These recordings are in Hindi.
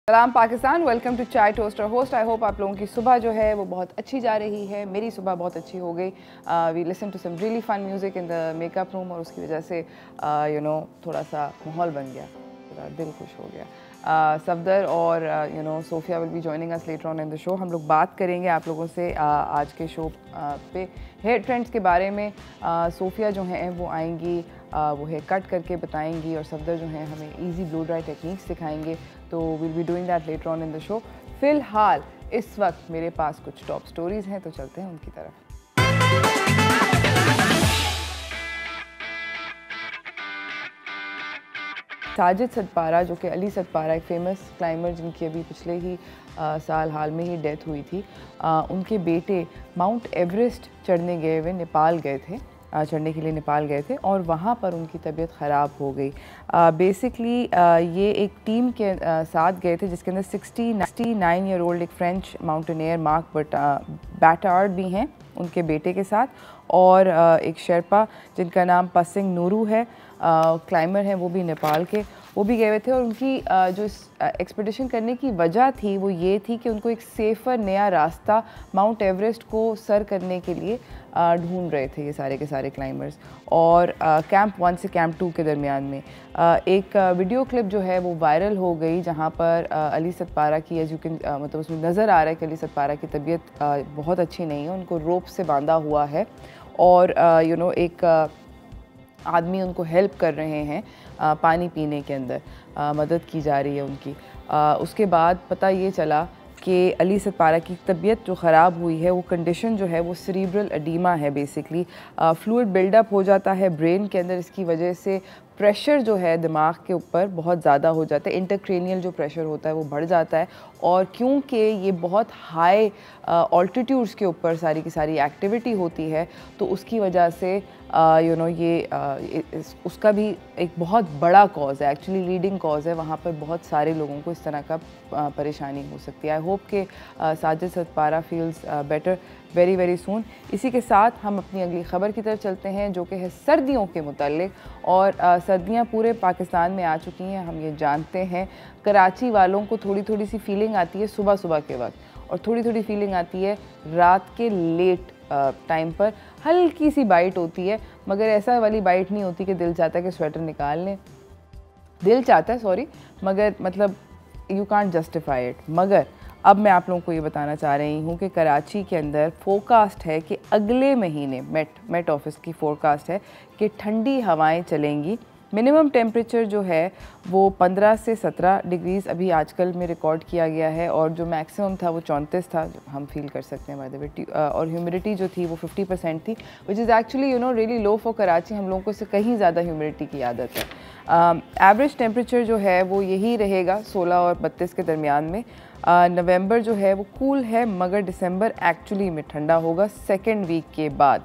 सलाम पाकिस्तान, वेलकम टू चाय टोस्टर होस्ट। आई होप आप लोगों की सुबह जो है वो बहुत अच्छी जा रही है। मेरी सुबह बहुत अच्छी हो गई। We listen to some really fun music in the makeup room और उसकी वजह से थोड़ा सा माहौल बन गया, थोड़ा दिल खुश हो गया। सफदर और Sophia will be joining us later on in the show. हम लोग बात करेंगे आप लोगों से आज के शो पे हेयर ट्रेंड्स के बारे में। सोफिया जो हैं वो आएंगी, वो हेयर कट करके बताएंगी और सफदर जो हैं हमें इजी ब्लो ड्राई टेक्निक्स सिखाएंगे। तो will be doing that letter on in the show. फ़िलहाल इस वक्त मेरे पास कुछ टॉप स्टोरीज़ हैं, तो चलते हैं उनकी तरफ। साजिद सतपारा, जो कि अली सतपारा, एक फ़ेमस क्लाइंबर जिनकी अभी पिछले ही साल हाल में ही डेथ हुई थी, उनके बेटे माउंट एवरेस्ट चढ़ने गए हुए नेपाल गए थे, चढ़ने के लिए नेपाल गए थे और वहाँ पर उनकी तबीयत ख़राब हो गई। बेसिकली ये एक टीम के साथ गए थे जिसके अंदर 69 ईयर ओल्ड एक फ्रेंच माउंटेनियर मार्क बैटार्ड भी हैं उनके बेटे के साथ, और एक शेरपा जिनका नाम पसिंग नूरू है, क्लाइंबर हैं, वो भी नेपाल के, वो भी गए हुए थे। और उनकी जो एक्सपेडिशन करने की वजह थी वो ये थी कि उनको एक सेफ़र नया रास्ता माउंट एवरेस्ट को सर करने के लिए ढूंढ रहे थे ये सारे के सारे क्लाइंबर्स। और कैंप 1 से कैंप 2 के दरमियान में एक वीडियो क्लिप जो है वो वायरल हो गई, जहाँ पर अली सतपारा की एज यू कैन मतलब उसमें नज़र आ रहा है कि अली सतपारा की तबीयत बहुत अच्छी नहीं है, उनको रोप से बांधा हुआ है और एक आदमी उनको हेल्प कर रहे हैं पानी पीने के अंदर, मदद की जा रही है उनकी। उसके बाद पता ये चला कि अली सतपारा की तबीयत जो ख़राब हुई है वो कंडीशन जो है वो सेरिब्रल एडीमा है। बेसिकली फ्लूइड बिल्डअप हो जाता है ब्रेन के अंदर, इसकी वजह से प्रेशर जो है दिमाग के ऊपर बहुत ज़्यादा हो जाता है, इंटरक्रेनियल जो प्रेशर होता है वो बढ़ जाता है। और क्योंकि ये बहुत हाई ऑल्टीट्यूड्स के ऊपर सारी की सारी एक्टिविटी होती है, तो उसकी वजह से उसका भी एक बहुत बड़ा कॉज है, एक्चुअली लीडिंग कॉज है। वहाँ पर बहुत सारे लोगों को इस तरह का परेशानी हो सकती है। आई होप कि Sajid Satpara feels better very very soon. इसी के साथ हम अपनी अगली ख़बर की तरफ चलते हैं, जो कि है सर्दियों के मुताल्लिक। और सर्दियाँ पूरे पाकिस्तान में आ चुकी हैं, हम ये जानते हैं। कराची वालों को थोड़ी थोड़ी सी फीलिंग आती है सुबह सुबह के वक्त, और थोड़ी थोड़ी फीलिंग आती है रात के लेट टाइम पर। हल्की सी बाइट होती है, मगर ऐसा वाली बाइट नहीं होती कि दिल चाहता है कि स्वेटर निकाल लें, दिल चाहता है सॉरी, मगर मतलब यू कांट जस्टिफाई इट। मगर अब मैं आप लोगों को ये बताना चाह रही हूँ कि कराची के अंदर फोरकास्ट है कि अगले महीने मेट ऑफिस की फोरकास्ट है कि ठंडी हवाएं चलेंगी। मिनिमम टेम्परेचर जो है वो 15 से 17 डिग्रीज़ अभी आजकल में रिकॉर्ड किया गया है, और जो मैक्सिमम था वो 34 था, जो हम फील कर सकते हैं बाय द वे। और ह्यूमिडिटी जो थी वो 50% थी, which is actually really low for Karachi. हम लोगों को इससे कहीं ज़्यादा ह्यूमिडिटी की आदत है। एवरेज टेम्परेचर जो है वो यही रहेगा 16 और 32 के दरमियान में। नवंबर जो है वो कूल है, मगर दिसंबर एक्चुअली में ठंडा होगा सेकेंड वीक के बाद।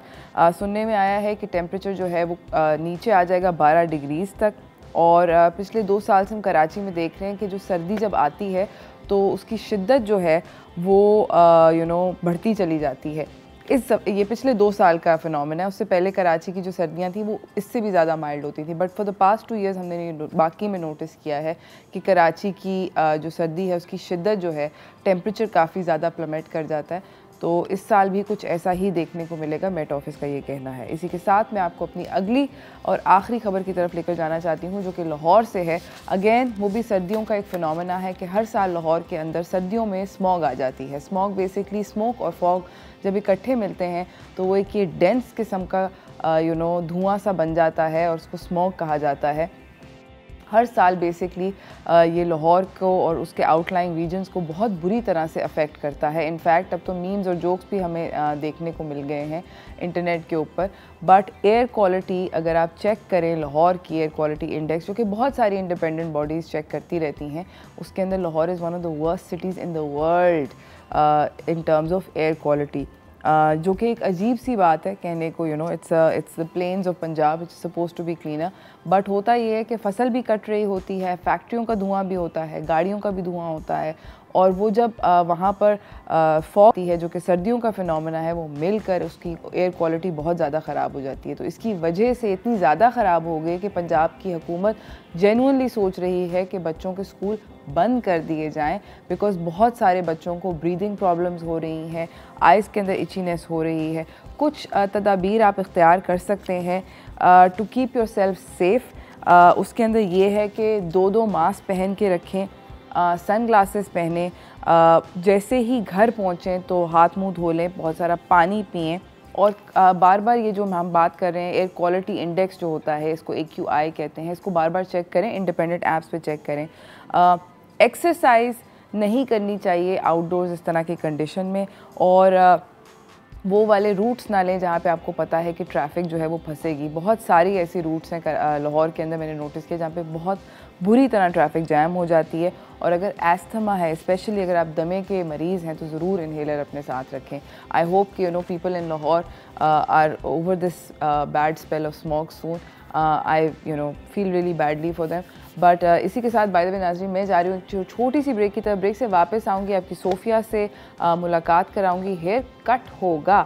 सुनने में आया है कि टेम्परेचर जो है वो नीचे आ जाएगा 12 डिग्रीज़ तक। और पिछले 2 साल से हम कराची में देख रहे हैं कि जो सर्दी जब आती है तो उसकी शिद्दत जो है वो बढ़ती चली जाती है। ये पिछले 2 साल का फिनोमेना है। उससे पहले कराची की जो सर्दियाँ थी वो इससे भी ज़्यादा माइल्ड होती थी, but for the past 2 years हमने बाकी में नोटिस किया है कि कराची की जो सर्दी है उसकी शिद्दत जो है, टेम्परेचर काफ़ी ज़्यादा प्लमेट कर जाता है। तो इस साल भी कुछ ऐसा ही देखने को मिलेगा, मेट ऑफिस का ये कहना है। इसी के साथ मैं आपको अपनी अगली और आखिरी खबर की तरफ लेकर जाना चाहती हूँ, जो कि लाहौर से है। अगेन वो भी सर्दियों का एक फ़िनोमेना है कि हर साल लाहौर के अंदर सर्दियों में स्मॉग आ जाती है। स्मॉग बेसिकली स्मोक और फॉग जब इकट्ठे मिलते हैं तो वो एक ये डेंस किस्म का धुआं सा बन जाता है और उसको स्मॉग कहा जाता है। हर साल बेसिकली ये लाहौर को और उसके आउटलाइंग रीजन्स को बहुत बुरी तरह से अफेक्ट करता है। इनफैक्ट अब तो मीम्स और जोक्स भी हमें देखने को मिल गए हैं इंटरनेट के ऊपर। बट एयर क्वालिटी अगर आप चेक करें, लाहौर की एयर क्वालिटी इंडेक्स, जो कि बहुत सारी इंडिपेंडेंट बॉडीज़ चेक करती रहती हैं, उसके अंदर Lahore is one of the worst cities in the world in terms of air quality. जो कि एक अजीब सी बात है कहने को, you know, it's the plains of Punjab, it's suppose to be cleaner, but होता ये है कि फसल भी कट रही होती है, फैक्ट्रियों का धुआं भी होता है, गाड़ियों का भी धुआं होता है, और वो जब वहाँ पर फॉग होती है जो कि सर्दियों का फिनोमेना है, वो मिलकर उसकी एयर क्वालिटी बहुत ज़्यादा ख़राब हो जाती है। तो इसकी वजह से इतनी ज़्यादा ख़राब हो गई कि पंजाब की हुकूमत जेन्युइनली सोच रही है कि बच्चों के स्कूल बंद कर दिए जाएं, बिकॉज़ बहुत सारे बच्चों को ब्रीदिंग प्रॉब्लम्स हो रही हैं, आइज़ के अंदर इचीनेस हो रही है। कुछ तदाबीर आप इख्तियार कर सकते हैं to keep yourself safe. उसके अंदर ये है कि 2-2 मास्क पहन के रखें, सन ग्लासेस पहने, जैसे ही घर पहुँचें तो हाथ मुंह धो लें, बहुत सारा पानी पिएं, और बार बार ये जो हम बात कर रहे हैं एयर क्वालिटी इंडेक्स जो होता है, इसको AQI कहते हैं, इसको बार बार चेक करें, इंडिपेंडेंट ऐप्स पे चेक करें। एक्सरसाइज नहीं करनी चाहिए आउटडोर्स इस तरह की कंडीशन में, और वो वाले रूट्स ना लें जहाँ पे आपको पता है कि ट्रैफिक जो है वो फंसेगी। बहुत सारी ऐसी रूट्स हैं लाहौर के अंदर मैंने नोटिस किया जहाँ पे बहुत बुरी तरह ट्रैफिक जैम हो जाती है, और अगर एस्थमा है, स्पेशली अगर आप दमे के मरीज़ हैं, तो ज़रूर इन्हेलर अपने साथ रखें। आई होप कि people in Lahore are over this bad spell of smoke soon. I feel really badly for them, but इसी के साथ बाय द वे नाज़रीन, मैं जा रही हूँ छोटी सी ब्रेक की तरफ। ब्रेक से वापस आऊँगी, आपकी सोफिया से मुलाकात कराऊँगी, हेयर कट होगा,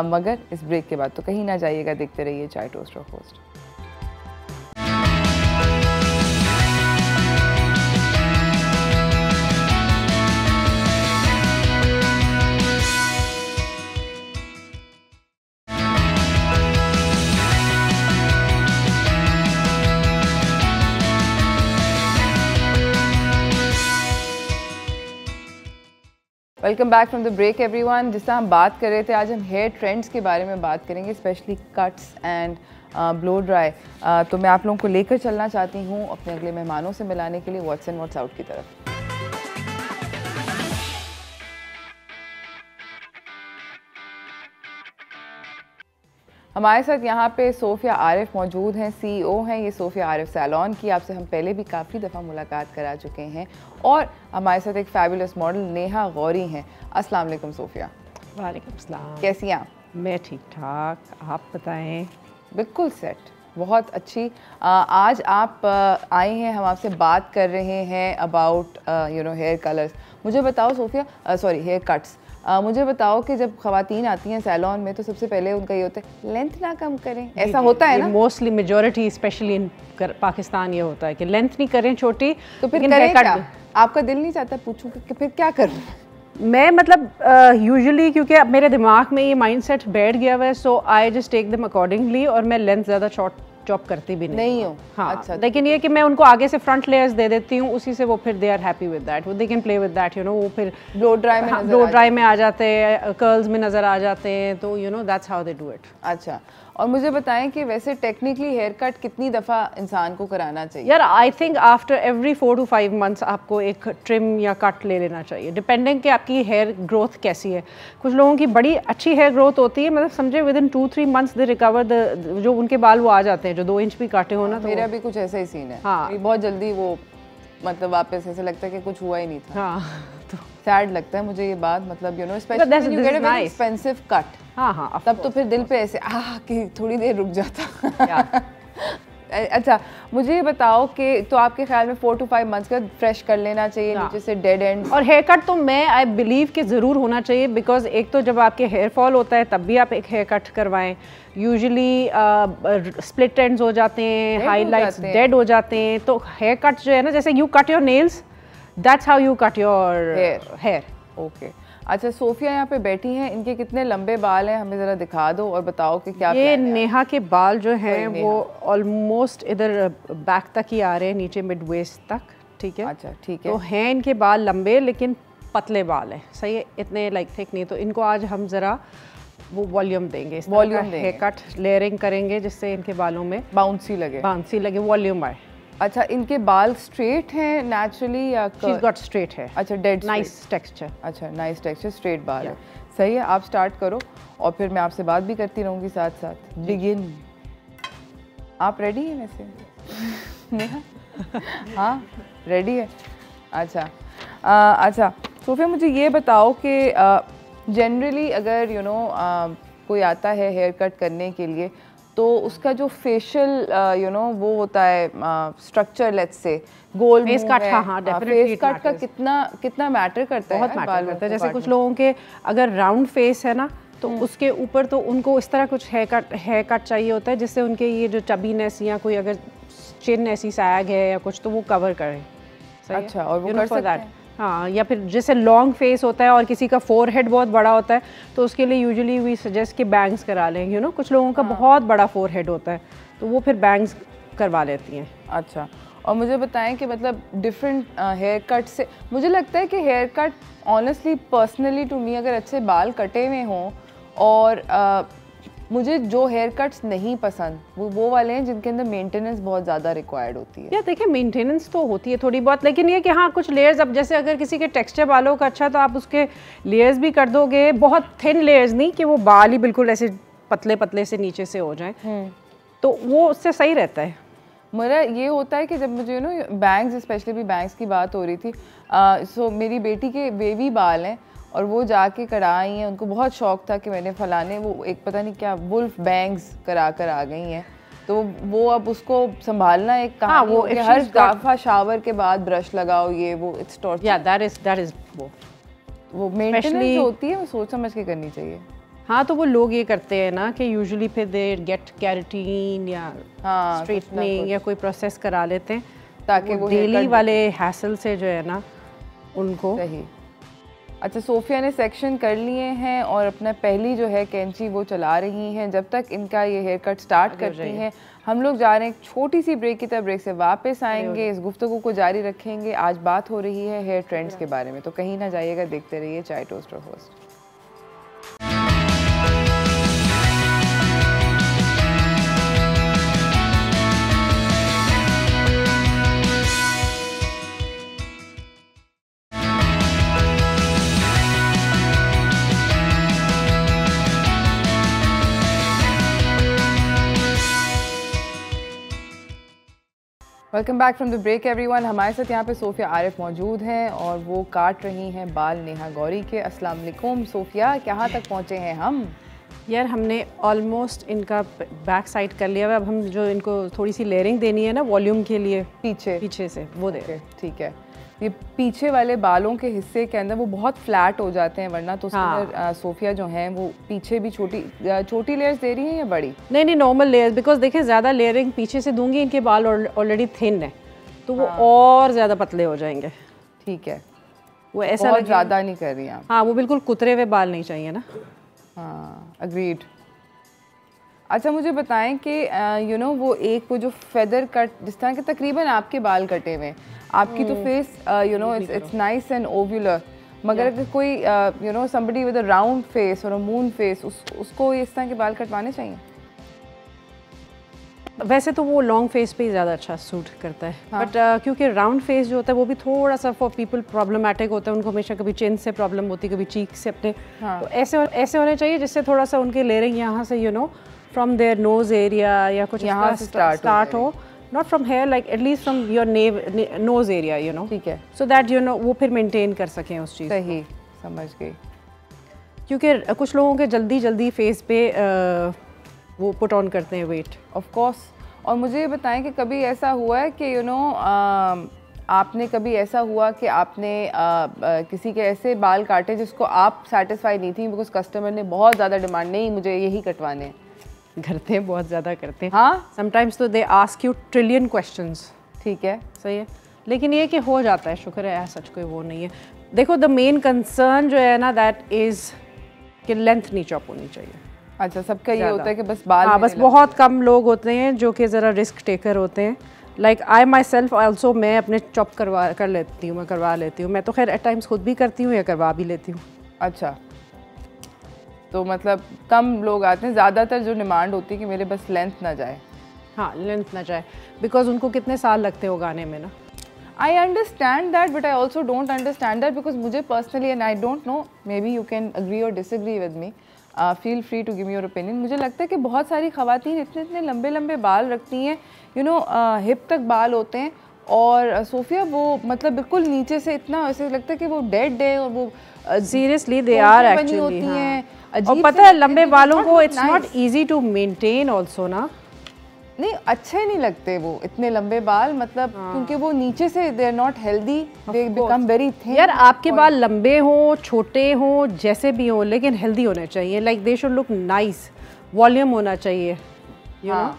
मगर इस ब्रेक के बाद। तो कहीं ना जाइएगा, देखते रहिए चाय टोस्ट और host. Welcome back from the break everyone. जिस तरह हम बात कर रहे थे, आज हम हेयर ट्रेंड्स के बारे में बात करेंगे, specially cuts and blow dry. तो मैं आप लोगों को लेकर चलना चाहती हूँ अपने अगले मेहमानों से मिलाने के लिए व्हाट्स इन व्हाट्स आउट की तरफ। हमारे साथ यहाँ पे सोफिया आरिफ मौजूद हैं, CEO हैं ये सोफिया आरिफ सैलून की। आपसे हम पहले भी काफ़ी दफ़ा मुलाकात करा चुके हैं, और हमारे साथ एक फैबुलस मॉडल नेहा गौरी हैं। अस्सलाम वालेकुम सोफिया। वालेकुम सलाम। कैसी हैं आप? मैं ठीक ठाक, आप बताएं? बिल्कुल सेट, बहुत अच्छी। आज आप आई हैं, हम आपसे बात कर रहे हैं अबाउट हेयर कलर्स। मुझे बताओ सोफिया, सॉरी हेयर कट्स, मुझे बताओ कि जब ख़वातीन आती हैं सैलून में तो सबसे पहले उनका ये होता है लेंथ ना कम करें, ऐसा होता है ना? Mostly majority specially in Pakistan ये होता है कि लेंथ नहीं करें छोटी, तो फिर करें क्या? आपका दिल नहीं चाहता पूछूं कि फिर क्या करूं? मैं मतलब यूजुअली क्योंकि अब मेरे दिमाग में ये माइंडसेट बैठ गया हुआ है, so I just take them accordingly, और मैं लेंथ ज़्यादा शॉर्ट चॉप करती भी नहीं हूँ। हाँ, अच्छा, लेकिन ये कि मैं उनको आगे से फ्रंट लेयर्स दे देती हूँ, उसी से वो फिर they are happy with that, वो they can play with that, वो फिर ब्लो ड्राई में आ जाते हैं, कर्ल्स में नज़र आ जाते हैं, तो that's how they do it. अच्छा, और मुझे बताएं कि वैसे टेक्निकली हेयर कट कितनी दफ़ा इंसान को कराना चाहिए? यार I think after every 4 to 5 months आपको एक ट्रिम या कट ले लेना चाहिए, डिपेंडिंग कि आपकी हेयर ग्रोथ कैसी है। कुछ लोगों की बड़ी अच्छी हेयर ग्रोथ होती है, मतलब समझे with in 2-3 months they recover the, जो उनके बाल वो आ जाते हैं जो 2 इंच भी काटे हो ना। तो मेरा भी कुछ ऐसा ही सीन है। हाँ, बहुत जल्दी वो मतलब वापस ऐसे लगता है कि कुछ हुआ ही नहीं था। हाँ, तो सैड लगता है मुझे ये बात, मतलब specially when you get a very expensive cut. हाँ, तब तो फिर दिल पे ऐसे कि थोड़ी देर रुक जाता। अच्छा, मुझे ये बताओ कि तो आपके ख्याल में 4 to 5 मंथ्स का फ्रेश कर लेना चाहिए नीचे से डेड एंड? और हेयर कट तो मैं आई बिलीव कि ज़रूर होना चाहिए, बिकॉज एक तो जब आपके हेयर फॉल होता है तब भी आप एक हेयर कट करवाएं। यूजुअली स्प्लिट एंड्स हो जाते हैं, हाईलाइट्स डेड हो जाते हैं, तो हेयर कट जो है ना, जैसे you cut your nails, that's how you cut your hair. Okay, अच्छा सोफिया यहाँ पे बैठी हैं, इनके कितने लंबे बाल हैं हमें ज़रा दिखा दो और बताओ कि क्या ये नेहा के बाल जो हैं वो ऑलमोस्ट इधर बैक तक ही आ रहे हैं, नीचे मिड वेस्ट तक, ठीक है? अच्छा, ठीक है। तो हैं इनके बाल लंबे लेकिन पतले बाल हैं, सही है, इतने लाइक थिक नहीं। तो इनको आज हम ज़रा वो वॉल्यूम देंगे, हेयर कट लेयरिंग करेंगे जिससे इनके बालों में बाउंसी लगे, वॉल्यूम आए। अच्छा, इनके बाल स्ट्रेट हैं नेचुरली या शीज़ गॉट स्ट्रेट है? अच्छा, डेड नाइस टेक्सचर। अच्छा, नाइस टेक्सचर, स्ट्रेट बाल है, सही है। आप स्टार्ट करो और फिर मैं आपसे बात भी करती रहूँगी साथ साथ। बिगिन। आप रेडी हैं वैसे? नेहा? हाँ, रेडी है। अच्छा, अच्छा सोफिया मुझे ये बताओ कि जनरली अगर कोई आता है हेयर कट करने के लिए तो उसका जो फेशियल वो होता है structure, let's say goal face cut, हाँ फेस कट का कितना मैटर करता है? बहुत मैटर करता है। जैसे कुछ लोगों के अगर राउंड फेस है ना तो उसके ऊपर तो उनको इस तरह कुछ हेयर कट चाहिए होता है जिससे उनके ये जो चबीनेस या कोई अगर चिन ऐसी सैग है या कुछ तो वो कवर करे। अच्छा, और वो कर सकते हैं? हाँ, या फिर जैसे लॉन्ग फेस होता है और किसी का फोरहेड बहुत बड़ा होता है तो उसके लिए यूजुअली वी सजेस्ट कि बैंग्स करा लें। कुछ लोगों का बहुत बड़ा फोरहेड होता है तो वो फिर बैंग्स करवा लेती हैं। अच्छा, और मुझे बताएं कि मतलब डिफरेंट हेयर कट से मुझे लगता है कि hair cut honestly personally to me अगर अच्छे बाल कटे हुए हों और मुझे जो हेयर कट्स नहीं पसंद वो वाले हैं जिनके अंदर मेंटेनेंस बहुत ज़्यादा रिक्वायर्ड होती है। या देखिए मेंटेनेंस तो होती है थोड़ी बहुत, लेकिन ये कि हाँ कुछ लेयर्स, अब जैसे अगर किसी के टेक्सचर बालों का अच्छा तो आप उसके लेयर्स भी कर दोगे, बहुत थिन लेयर्स नहीं कि वो बाल ही बिल्कुल ऐसे पतले पतले से नीचे से हो जाए, तो वो उससे सही रहता है। मेरा ये होता है कि जब मुझे बैंग्स, स्पेशली भी बैंग्स की बात हो रही थी, सो मेरी बेटी के बेबी बाल हैं और वो जाके कराई हैं, उनको बहुत शौक था कि मैंने फलाने वो एक पता नहीं क्या वुल्फ बैंग्स करा कर आ गई हैं, तो वो अब उसको संभालना एक कहानी हो गई। हर दफा शावर के बाद ब्रश लगाओ, ये वो इट्स टॉर्चर। या दैट इज वो मेंटेनेंस होती है, वो सोच समझ के करनी चाहिए। हाँ, तो वो लोग ये करते हैं ना कि यूजुअली फिर दे गेट कैरेटीन या स्ट्रेटनिंग या कोई प्रोसेस करा लेते हैं ताकि वो डेली वाले हैसल से जो है ना उनको सही। अच्छा, सोफिया ने सेक्शन कर लिए हैं और अपना पहली जो है कैंची वो चला रही हैं। जब तक इनका ये हेयर कट स्टार्ट करती हैं हम लोग जा रहे हैं एक छोटी सी ब्रेक की तरफ, ब्रेक से वापस आएंगे, इस गुफ्तगू को जारी रखेंगे। आज बात हो रही है हेयर ट्रेंड्स के बारे में, तो कहीं ना जाइएगा, देखते रहिए चाय टोस्ट और host. Welcome back from the break everyone. हमारे साथ यहाँ पे सोफिया आरिफ मौजूद हैं और वो काट रही हैं बाल नेहा गौरी के। अस्सलाम वालेकुम सोफिया, कहाँ तक पहुँचे हैं हम? यार हमने ऑलमोस्ट इनका बैक साइड कर लिया है। अब हम जो इनको थोड़ी सी लेयरिंग देनी है ना वॉल्यूम के लिए, पीछे से वो दे। ठीक है, ये पीछे वाले बालों के हिस्से के अंदर वो बहुत फ्लैट हो जाते हैं, वरना तो उसके सोफिया जो हैं वो पीछे भी छोटी लेयर्स दे रही हैं या बड़ी? नहीं, नॉर्मल लेयर्स, बिकॉज देखें ज़्यादा लेयरिंग पीछे से दूंगी, इनके बाल ऑलरेडी थिन है तो वो और ज़्यादा पतले हो जाएंगे। ठीक है, वो ऐसा बहुत ज़्यादा नहीं कर रही हैं। हाँ, वो बिल्कुल कुतरे हुए बाल नहीं चाहिए ना। हाँ, अग्रीड। अच्छा, मुझे बताएं कि वो एक वो जो फेदर कट जिस तरह के तकरीबन आपके बाल कटे हुए, आपकी तो face it's nice and ovular, मगर अगर कोई somebody with a round face और a moon face उसको इस तरह के बाल कटवाने चाहिए? वैसे तो वो लॉन्ग फेस पे ही ज़्यादा अच्छा सूट करता है, बट क्योंकि राउंड फेस जो होता है वो भी थोड़ा सा फॉर पीपल प्रॉब्लमेटिक होता है, उनको हमेशा कभी चिन से प्रॉब्लम होती है, कभी चीक से अपने, तो ऐसे होने चाहिए जिससे थोड़ा सा उनके लेयरिंग यहाँ से फ्रॉम देयर नोज एरिया या कुछ यहाँ से स्टार्ट हो, not from here, like at least from your nose area ठीक है, सो दैट वो फिर मेंटेन कर सकें उस चीज़। सही, समझ गई। क्योंकि कुछ लोगों के जल्दी फेस पे वो पुट ऑन करते हैं वेट, ऑफ कोर्स। और मुझे ये बताएं कि कभी ऐसा हुआ है कि आपने कभी ऐसा हुआ कि आपने किसी के ऐसे बाल काटे जिसको आप सेटिस्फाई नहीं थी बिकॉज कस्टमर ने बहुत ज़्यादा डिमांड, नहीं मुझे यही कटवाने हैं? करते हैं, बहुत ज़्यादा करते हैं। हाँ, समटाइम्स तो they ask you trillion questions. ठीक है, सही है, लेकिन ये कि हो जाता है, शुक्र है, सच कोई वो नहीं है। देखो द मेन कंसर्न जो है ना दैट इज़ कि लेंथ नहीं चॉप होनी चाहिए। अच्छा, सबका ये होता है कि बस बाल, हाँ, बस बहुत कम लोग होते हैं जो कि ज़रा रिस्क टेकर होते हैं। Like I my self also, मैं अपने चॉप कर लेती हूँ, मैं करवा लेती हूँ। मैं तो खैर एट टाइम्स खुद भी करती हूँ या करवा भी लेती हूँ। अच्छा, तो मतलब कम लोग आते हैं, ज़्यादातर जो डिमांड होती है कि मेरे बस लेंथ ना जाए। हाँ, लेंथ ना जाए, बिकॉज उनको कितने साल लगते हैं उगाने में ना। I understand that, but I also don't understand that because मुझे personally, and I don't know, maybe you can agree और disagree with me, feel free to give your opinion. मुझे लगता है कि बहुत सारी ख़वातीन इतने लंबे बाल रखती हैं, हिप तक बाल होते हैं और सोफिया वो मतलब बिल्कुल नीचे से इतना ऐसे लगता है कि वो डेड है, और वो सीरियसली दे आर एक्चुअली। और पता है लंबे बालों को it's not easy to maintain also ना। नहीं अच्छे नहीं लगते वो इतने लंबे बाल, मतलब क्योंकि वो नीचे से they are not healthy, they become very thin. यार आपके बाल लंबे हो छोटे हो जैसे भी हो, लेकिन हेल्दी होने चाहिए, like they should look nice, volume होना चाहिए, यू नो।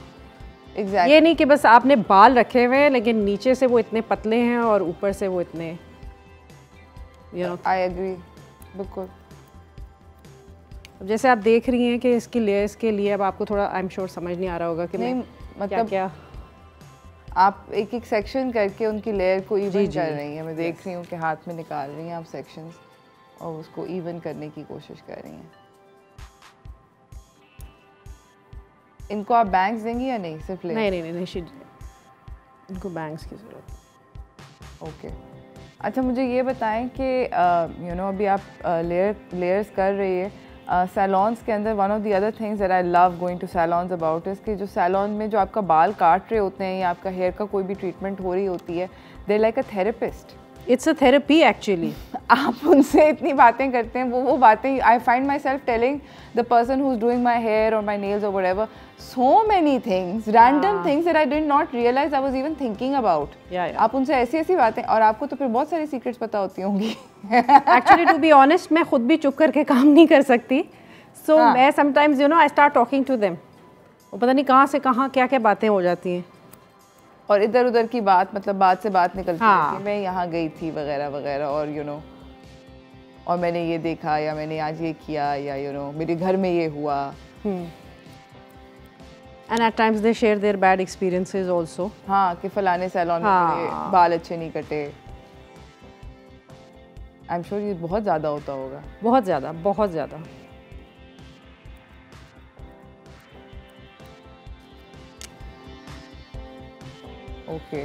एग्जैक्टली, ये नहीं कि बस आपने बाल रखे हुए हैं लेकिन नीचे से वो इतने पतले हैं और ऊपर से वो इतने, यू नो। आई एग्री, बिल्कुल। जैसे आप देख रही हैं कि इसकी लेयर्स के लिए अब आपको थोड़ा आई एम श्योर समझ नहीं आ रहा होगा कि नहीं मतलब क्या आप एक एक सेक्शन करके उनकी लेयर को इवन कर रही हैं। मैं देख रही हूँ कि हाथ में निकाल रही हैं आप सेक्शंस और उसको इवन करने की कोशिश कर रही हैं। इनको आप बैंग्स देंगी या नहीं? सिर्फ लेयर? नहीं, इनको बैंग्स की जरूरत। ओके, अच्छा मुझे ये बताएं कि यू नो अभी आप लेयर्स कर रही है सैलॉन्स के अंदर। One of the other things that I love going to salons about is कि जो सैलॉन में जो आपका बाल काट रहे होते हैं या आपका हेयर का कोई भी ट्रीटमेंट हो रही होती है, they like a therapist. It's a therapy actually. आप उनसे इतनी बातें करते हैं, वो बातें I find myself telling the person who is doing my hair और माई नेल्स और whatever so many things, random things that I did not realize I was even thinking about. आप उनसे ऐसी बातें, और आपको तो फिर बहुत सारी सीक्रेट्स पता होती होंगी। Actually to be honest मैं खुद भी चुप करके काम नहीं कर सकती, so मैं sometimes you know I start talking to them. वो पता नहीं कहाँ से कहाँ क्या क्या बातें हो जाती हैं, और इधर उधर की बात, मतलब बात से बात निकलती है कि मैं यहाँ गई थी वगैरह वगैरह, और यू नो और मैंने ये देखा या मैंने आज ये किया या यू नो मेरे घर में ये हुआ। And at times they share their bad experiences also. हाँ कि फलाने सैलून में बाल अच्छे नहीं कटे। I'm sure ये बहुत ज़्यादा होता होगा। बहुत ज़्यादा, बहुत ज़्यादा। Okay.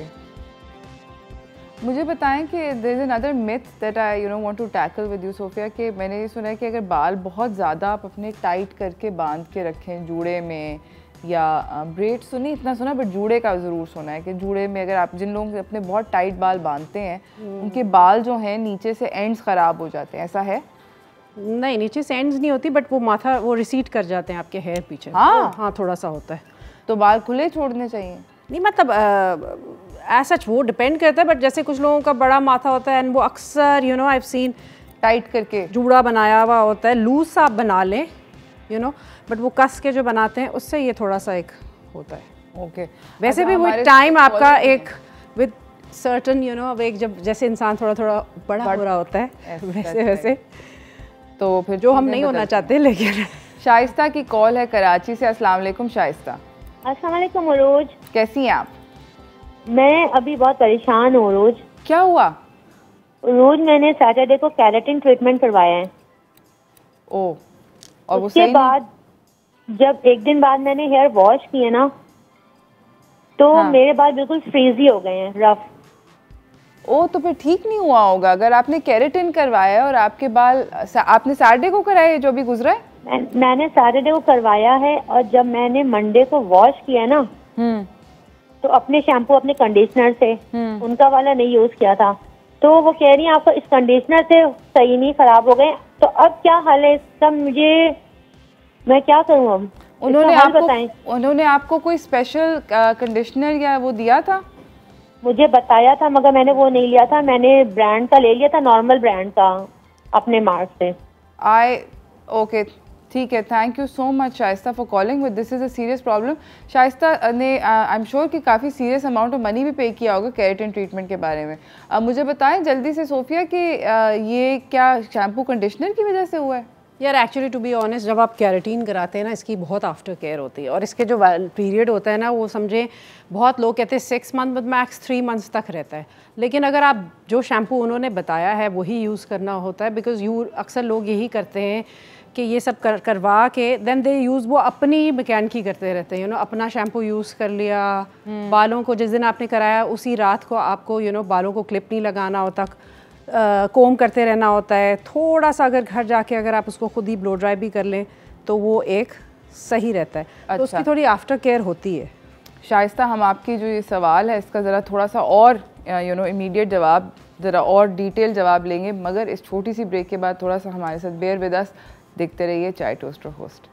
मुझे बताएं कि there is another myth that I want to tackle with you Sofia, कि मैंने ये सुना है कि अगर बाल बहुत ज़्यादा आप अपने टाइट करके बांध के रखें जूड़े में या ब्रेड्स, तो नहीं इतना सुना, बट जूड़े का ज़रूर सुना है कि जूड़े में अगर आप, जिन लोग अपने बहुत टाइट बाल बांधते हैं उनके बाल जो हैं नीचे से एंड्स ख़राब हो जाते हैं, ऐसा है? नहीं, नीचे से एंड्स नहीं होती, बट वो माथा वो रिसीड कर जाते हैं आपके हेयर पीछे। हाँ थोड़ा सा होता है। तो बाल खुले छोड़ने चाहिए? नहीं मतलब ऐसा वो डिपेंड करता है, बट जैसे कुछ लोगों का बड़ा माथा होता है एंड वो अक्सर you know I have seen tight करके जूड़ा बनाया हुआ होता है, लूज सा आप बना लें यू नो, बट वो कस के जो बनाते हैं उससे ये थोड़ा सा एक होता है। ओके वैसे भी विद टाइम आपका एक विद सर्टन यू नो, अब एक जब जैसे इंसान थोड़ा थोड़ा बड़ा हो रहा होता है वैसे तो फिर जो हम नहीं होना चाहते। लेकिन शाइस्ता की कॉल है कराची से। अस्सलाम वालेकुम शाइस्ता। अस्सलाम वालेकुम उरूज, कैसी हैं आप? मैं अभी बहुत परेशान हूँ उरूज। क्या हुआ? उरूज मैंने सैटरडे को केराटिन ट्रीटमेंट करवाया है। ओह, और उसके बाद जब एक दिन बाद मैंने हेयर वॉश किए ना, तो मेरे बाल बिल्कुल फ्रीजी हो गए हैं, रफ। ओ, तो फिर ठीक नहीं हुआ होगा अगर आपने केराटिन करवाया है और आपके बाल आपने सैटरडे को कराए जो अभी गुजरा है? मैंने सैटरडे को करवाया है, और जब मैंने मंडे को वॉश किया ना तो अपने शैम्पू अपने कंडीशनर से उनका वाला नहीं यूज किया था, तो वो कह रही है आपको इस कंडीशनर से सही नहीं, खराब हो गए। तो अब क्या हाल है इसका, मैं क्या करूँ अब? उन्होंने आपको कोई स्पेशल कंडीशनर या वो दिया था? मुझे बताया था मगर मैंने वो नहीं लिया था, मैंने ब्रांड का ले लिया था, नॉर्मल ब्रांड का अपने मार्क से। ओके ठीक है, thank you so much Shaista for calling with, this is a serious problem. Shaista ने आई एम श्योर कि काफ़ी सीरियस अमाउंट ऑफ मनी भी पे किया होगा केराटिन ट्रीटमेंट के बारे में। मुझे बताएं जल्दी से सोफिया कि ये क्या शैम्पू कंडीशनर की वजह से हुआ है? यार एक्चुअली टू बी ऑनेस्ट, जब आप केराटिन कराते हैं ना, इसकी बहुत आफ्टर केयर होती है, और इसके जो पीरियड होता है ना, वो समझे बहुत लोग कहते हैं 6 मंथ मैक्स 3 मंथ्स तक रहता है। लेकिन अगर आप जो शैम्पू उन्होंने बताया है वही यूज़ करना होता है, बिकॉज अक्सर लोग यही करते हैं कि ये सब करवा के देन दे यूज़, वो अपनी मैकेनिकी करते रहते हैं, यू नो, अपना शैम्पू यूज़ कर लिया। बालों को जिस दिन आपने कराया उसी रात को आपको यू नो बालों को क्लिप नहीं लगाना होता, कोम करते रहना होता है। थोड़ा सा अगर घर जाके अगर आप उसको खुद ही ब्लो ड्राई भी कर लें तो वो एक सही रहता है। अच्छा। तो उसकी थोड़ी आफ्टर केयर होती है। शाइस्ता, हम आपकी जो ये सवाल है इसका ज़रा थोड़ा सा और इमीडिएट जवाब, ज़रा और डिटेल जवाब लेंगे, मगर इस छोटी सी ब्रेक के बाद थोड़ा सा हमारे साथ बेयर विद अस, देखते रहिए चाय टोस्टर host.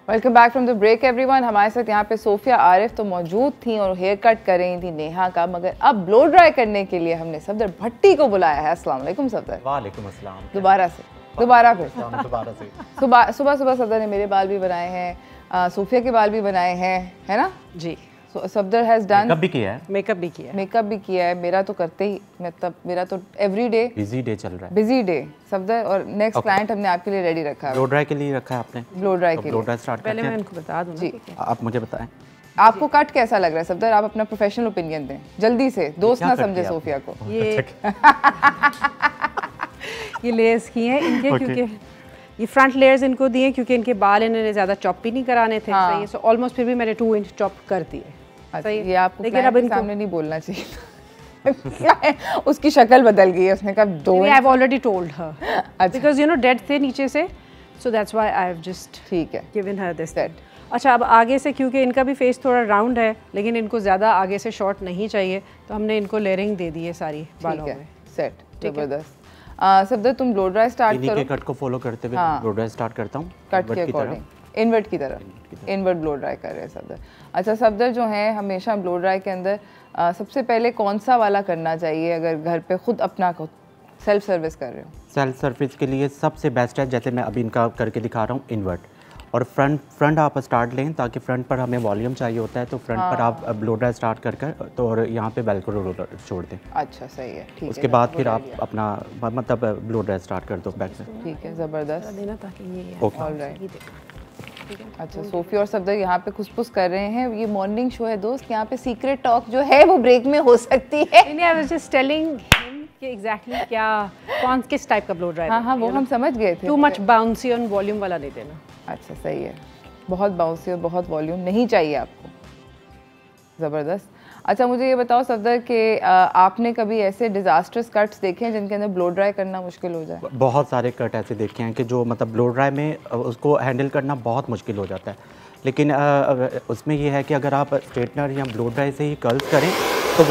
Welcome back from the break everyone. हमारे साथ यहाँ पे सोफिया आरिफ तो मौजूद थी और हेयर कट कर रही थी नेहा का, मगर अब ब्लो ड्राई करने के लिए हमने सफदर भट्टी को बुलाया है। अस्सलाम वालेकुम सफदर। वालेकुम अस्सलाम। दोबारा फिर सुबह सुबह सफदर ने मेरे बाल भी बनाए हैं, सोफिया के बाल भी बनाए हैं, है ना जी। सफदर हैज डन मेकअप भी किया है। मेरा तो करते ही, मतलब मेरा तो एवरी डे बिजी डे चल रहा है, बिजी डे सफदर। और नेक्स्ट क्लाइंट हमने आपके लिए रेडी रखा है, ब्लो ड्राई के लिए रखा है आपने। ब्लो ड्राई के लिए स्टार्ट पहले मैं इनको बता दूं जी, आप मुझे बताएं आपको कट कैसा लग रहा है सफदर? आप अपना प्रोफेशनल ओपिनियन दें जल्दी से, दोस्त ना समझे सोफिया को। ये लेयर्स की हैं इनके, क्योंकि ये फ्रंट लेयर्स इनको दिए क्योंकि इनके बाल इन्होंने ज़्यादा चॉप भी नहीं कराने थे। हाँ। सही है, सो ऑलमोस्ट फिर भी मैंने 2 इंच चॉप कर दिए। सही, ये आपको लेकिन अब इनको सामने नहीं बोलना चाहिए। उसकी शक्ल बदल गई है, उसने कहा 2 I have already told her because you know dead थे नीचे से, so that's why I have just ठीक है गिवन हर दिस दैट। अच्छा, अब आगे से क्योंकि इनका भी फेस थोड़ा राउंड है लेकिन इनको ज़्यादा आगे से शॉर्ट नहीं चाहिए, तो हमने इनको लेयरिंग दे दी है सारी बालों में। सेट जबरदस्त। सफदर तुम ब्लो ड्राई स्टार्ट करो। के कट को फॉलो करते हुए ब्लो ड्राई स्टार्ट करता हूं, कट के अकॉर्डिंग इनवर्ट की तरह इनवर्ट ब्लो ड्राई कर रहे हैं सफदर। अच्छा सफदर जो है हमेशा ब्लो ड्राई के अंदर सबसे पहले कौन सा वाला करना चाहिए अगर घर पे खुद अपना सेल्फ सर्विस कर रहे हो? सेल्फ सर्विस के लिए सबसे बेस्ट है, जैसे मैं अभी इनका करके दिखा रहा हूँ, इन्वर्ट। और फ्रंट आप स्टार्ट लें, ताकि फ्रंट पर हमें वॉल्यूम चाहिए होता है, तो फ्रंट पर आप ब्लो ड्राई स्टार्ट कर तो और यहाँ पे वेलक्रो रोलर छोड़ दें। अच्छा सही है, ठीक है। उसके बाद फिर आप अपना मतलब ब्लो ड्राई स्टार्ट कर दो बैक से। ठीक है, ज़बरदस्त देना ताकि ये ऑलराइट। अच्छा सोफी और सफदर यहाँ पे खुसपुस कर रहे हैं। ये मॉर्निंग शो है दोस्त, यहाँ पे सीक्रेट टॉक जो है वो ब्रेक में हो सकती है। I was just telling him कि एग्जैक्टली क्या कौन किस टाइप का ब्लो ड्राई। हाँ वो हम समझ गए थे। टू मच बाउंसी और वॉल्यूम वाला नहीं देना। अच्छा सही है, बहुत बाउंसी और बहुत वॉल्यूम नहीं चाहिए आपको। ज़बरदस्त। अच्छा मुझे ये बताओ सफदर कि आपने कभी ऐसे डिजास्टर्स कट्स देखे हैं जिनके अंदर ब्लो ड्राई करना मुश्किल हो जाए? बहुत सारे कट ऐसे देखे हैं कि जो मतलब ब्लो ड्राई में उसको हैंडल करना बहुत मुश्किल हो जाता है, लेकिन उसमें ये है कि अगर आप स्ट्रेटनर या ब्लो ड्राई से ही कर्ल्स करें तो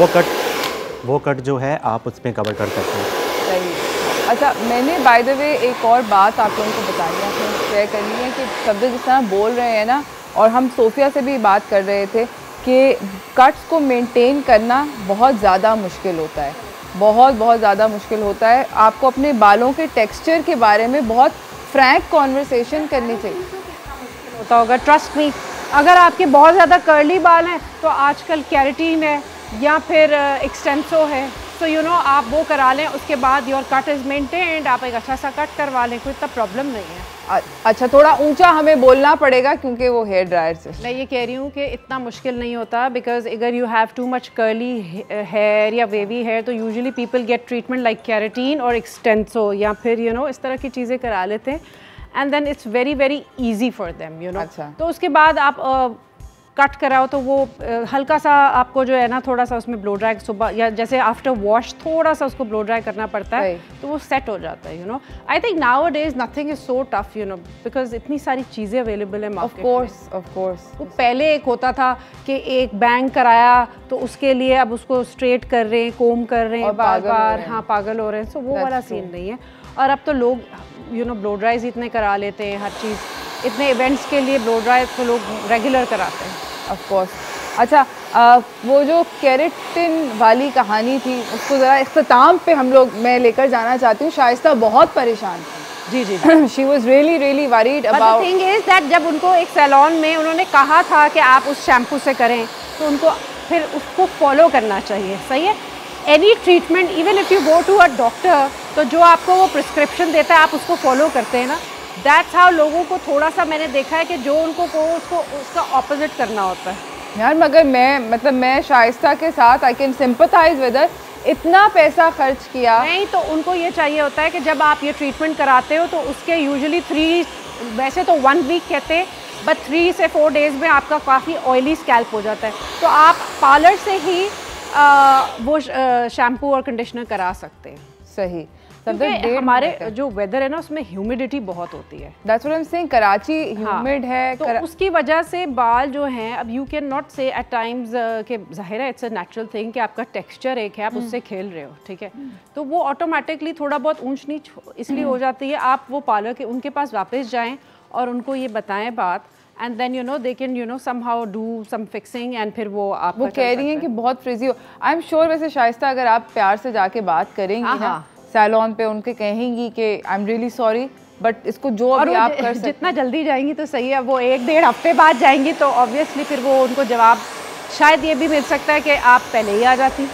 वो कट जो है आप उसमें कवर कर सकते हैं। सही। अच्छा मैंने बाय द वे एक और बात आप लोगों को बतानी है, आपको शेयर करनी है कि सफदर जिस तरह बोल रहे हैं ना, और हम सोफिया से भी बात कर रहे थे कि कट्स को मेंटेन करना बहुत ज़्यादा मुश्किल होता है, बहुत ज़्यादा मुश्किल होता है। आपको अपने बालों के टेक्सचर के बारे में बहुत फ्रैंक कॉन्वर्सेशन करनी चाहिए। होता होगा, ट्रस्ट मी। अगर आपके बहुत ज़्यादा कर्ली बाल हैं तो आजकल कैरेटीन है या फिर एक्सटेंसो है, तो यू नो आप वो करा लें, उसके बाद योर कट इज़ मेंटेन्ड, आप एक अच्छा सा कट करवा लें, कोई इतना प्रॉब्लम नहीं है। अच्छा थोड़ा ऊंचा हमें बोलना पड़ेगा क्योंकि वो हेयर ड्रायर से। मैं ये कह रही हूँ कि इतना मुश्किल नहीं होता, बिकॉज अगर you have too much curly hair या वेवी हेयर तो usually people get treatment like keratin और एक्सटेंसो या फिर यू नो इस तरह की चीज़ें करा लेते हैं, and then it's very very easy for them you know. अच्छा। तो उसके बाद आप कट कराओ तो वो हल्का सा आपको जो है ना थोड़ा सा उसमें ब्लो ड्राई सुबह या जैसे आफ्टर वॉश थोड़ा सा उसको ब्लो ड्राई करना पड़ता है, तो वो सेट हो जाता है you know. I think now days nothing is so tough you know, because इतनी सारी चीज़ें अवेलेबल है मार्केट में। ऑफ कोर्स वो पहले एक होता था कि एक बैंग कराया तो उसके लिए अब उसको स्ट्रेट कर रहे हैं, कोम कर रहे हैं बार बार, हाँ पागल हो रहे हैं, सो वो वाला सीन नहीं है। और अब तो लोग यू नो ब्लो ड्राइज इतने करा लेते हैं, हर चीज़ इतने इवेंट्स के लिए ब्लो ड्राई तो लोग रेगुलर कराते हैं। ऑफ कोर्स अच्छा, वो जो केराटिन वाली कहानी थी उसको ज़रा इख्तिताम पे मैं लेकर जाना चाहती हूँ। शाइस्ता बहुत परेशान थी। जी जी she was really worried about. Thing is that जब उनको एक सैलून में उन्होंने कहा था कि आप उस शैम्पू से करें, तो उनको फिर उसको फॉलो करना चाहिए। सही है, any treatment even if you go to a doctor, तो जो आपको वो प्रिस्क्रिप्शन देता है आप उसको फॉलो करते हैं ना, दैट्स हाउ लोगों को थोड़ा सा मैंने देखा है कि जो उनको उसको उसका ऑपोजिट करना होता है यार। मगर मैं शाइस्ता के साथ I can sympathise with her, इतना पैसा खर्च किया नहीं, तो उनको ये चाहिए होता है कि जब आप ये ट्रीटमेंट कराते हो तो उसके यूजुअली 3, वैसे तो 1 वीक कहते हैं, बट 3 से 4 डेज़ में आपका काफ़ी ऑयली स्कैल्प हो जाता है, तो आप पार्लर से ही वो शैम्पू और कंडीशनर करा सकते हैं। सही, हमारे जो वेदर है ना उसमें ह्यूमिडिटी बहुत होती है। That's what I'm saying, Karachi humid है, तो उसकी वजह से बाल जो हैं, अब यू कैन नॉट से एट टाइम्स कि ज़ाहिर है इट्स अ नेचुरल थिंग कि आपका टेक्सचर एक है, आप उससे खेल रहे हो, ठीक है, तो वो ऑटोमेटिकली थोड़ा बहुत ऊंच नीच इसलिए हो जाती है। आप वो पार्लर के उनके पास वापस जाएं और उनको ये बताएं बात, and then you know they can somehow do some fixing, and फिर वो आप वो कह रही हैं कि बहुत फ्रिजी हो। आई एम श्योर वैसे शाइस्ता अगर आप प्यार से जाके बात करेंगी ना सैलून पे, उनके कहेंगी कि I am really sorry but इसको जो अभी आप कर सकते, जितना जल्दी जाएंगी तो सही है। वो 1-1.5 हफ्ते बाद जाएंगी तो ऑब्वियसली फिर वो उनको जवाब शायद ये भी मिल सकता है कि आप पहले ही आ जाती।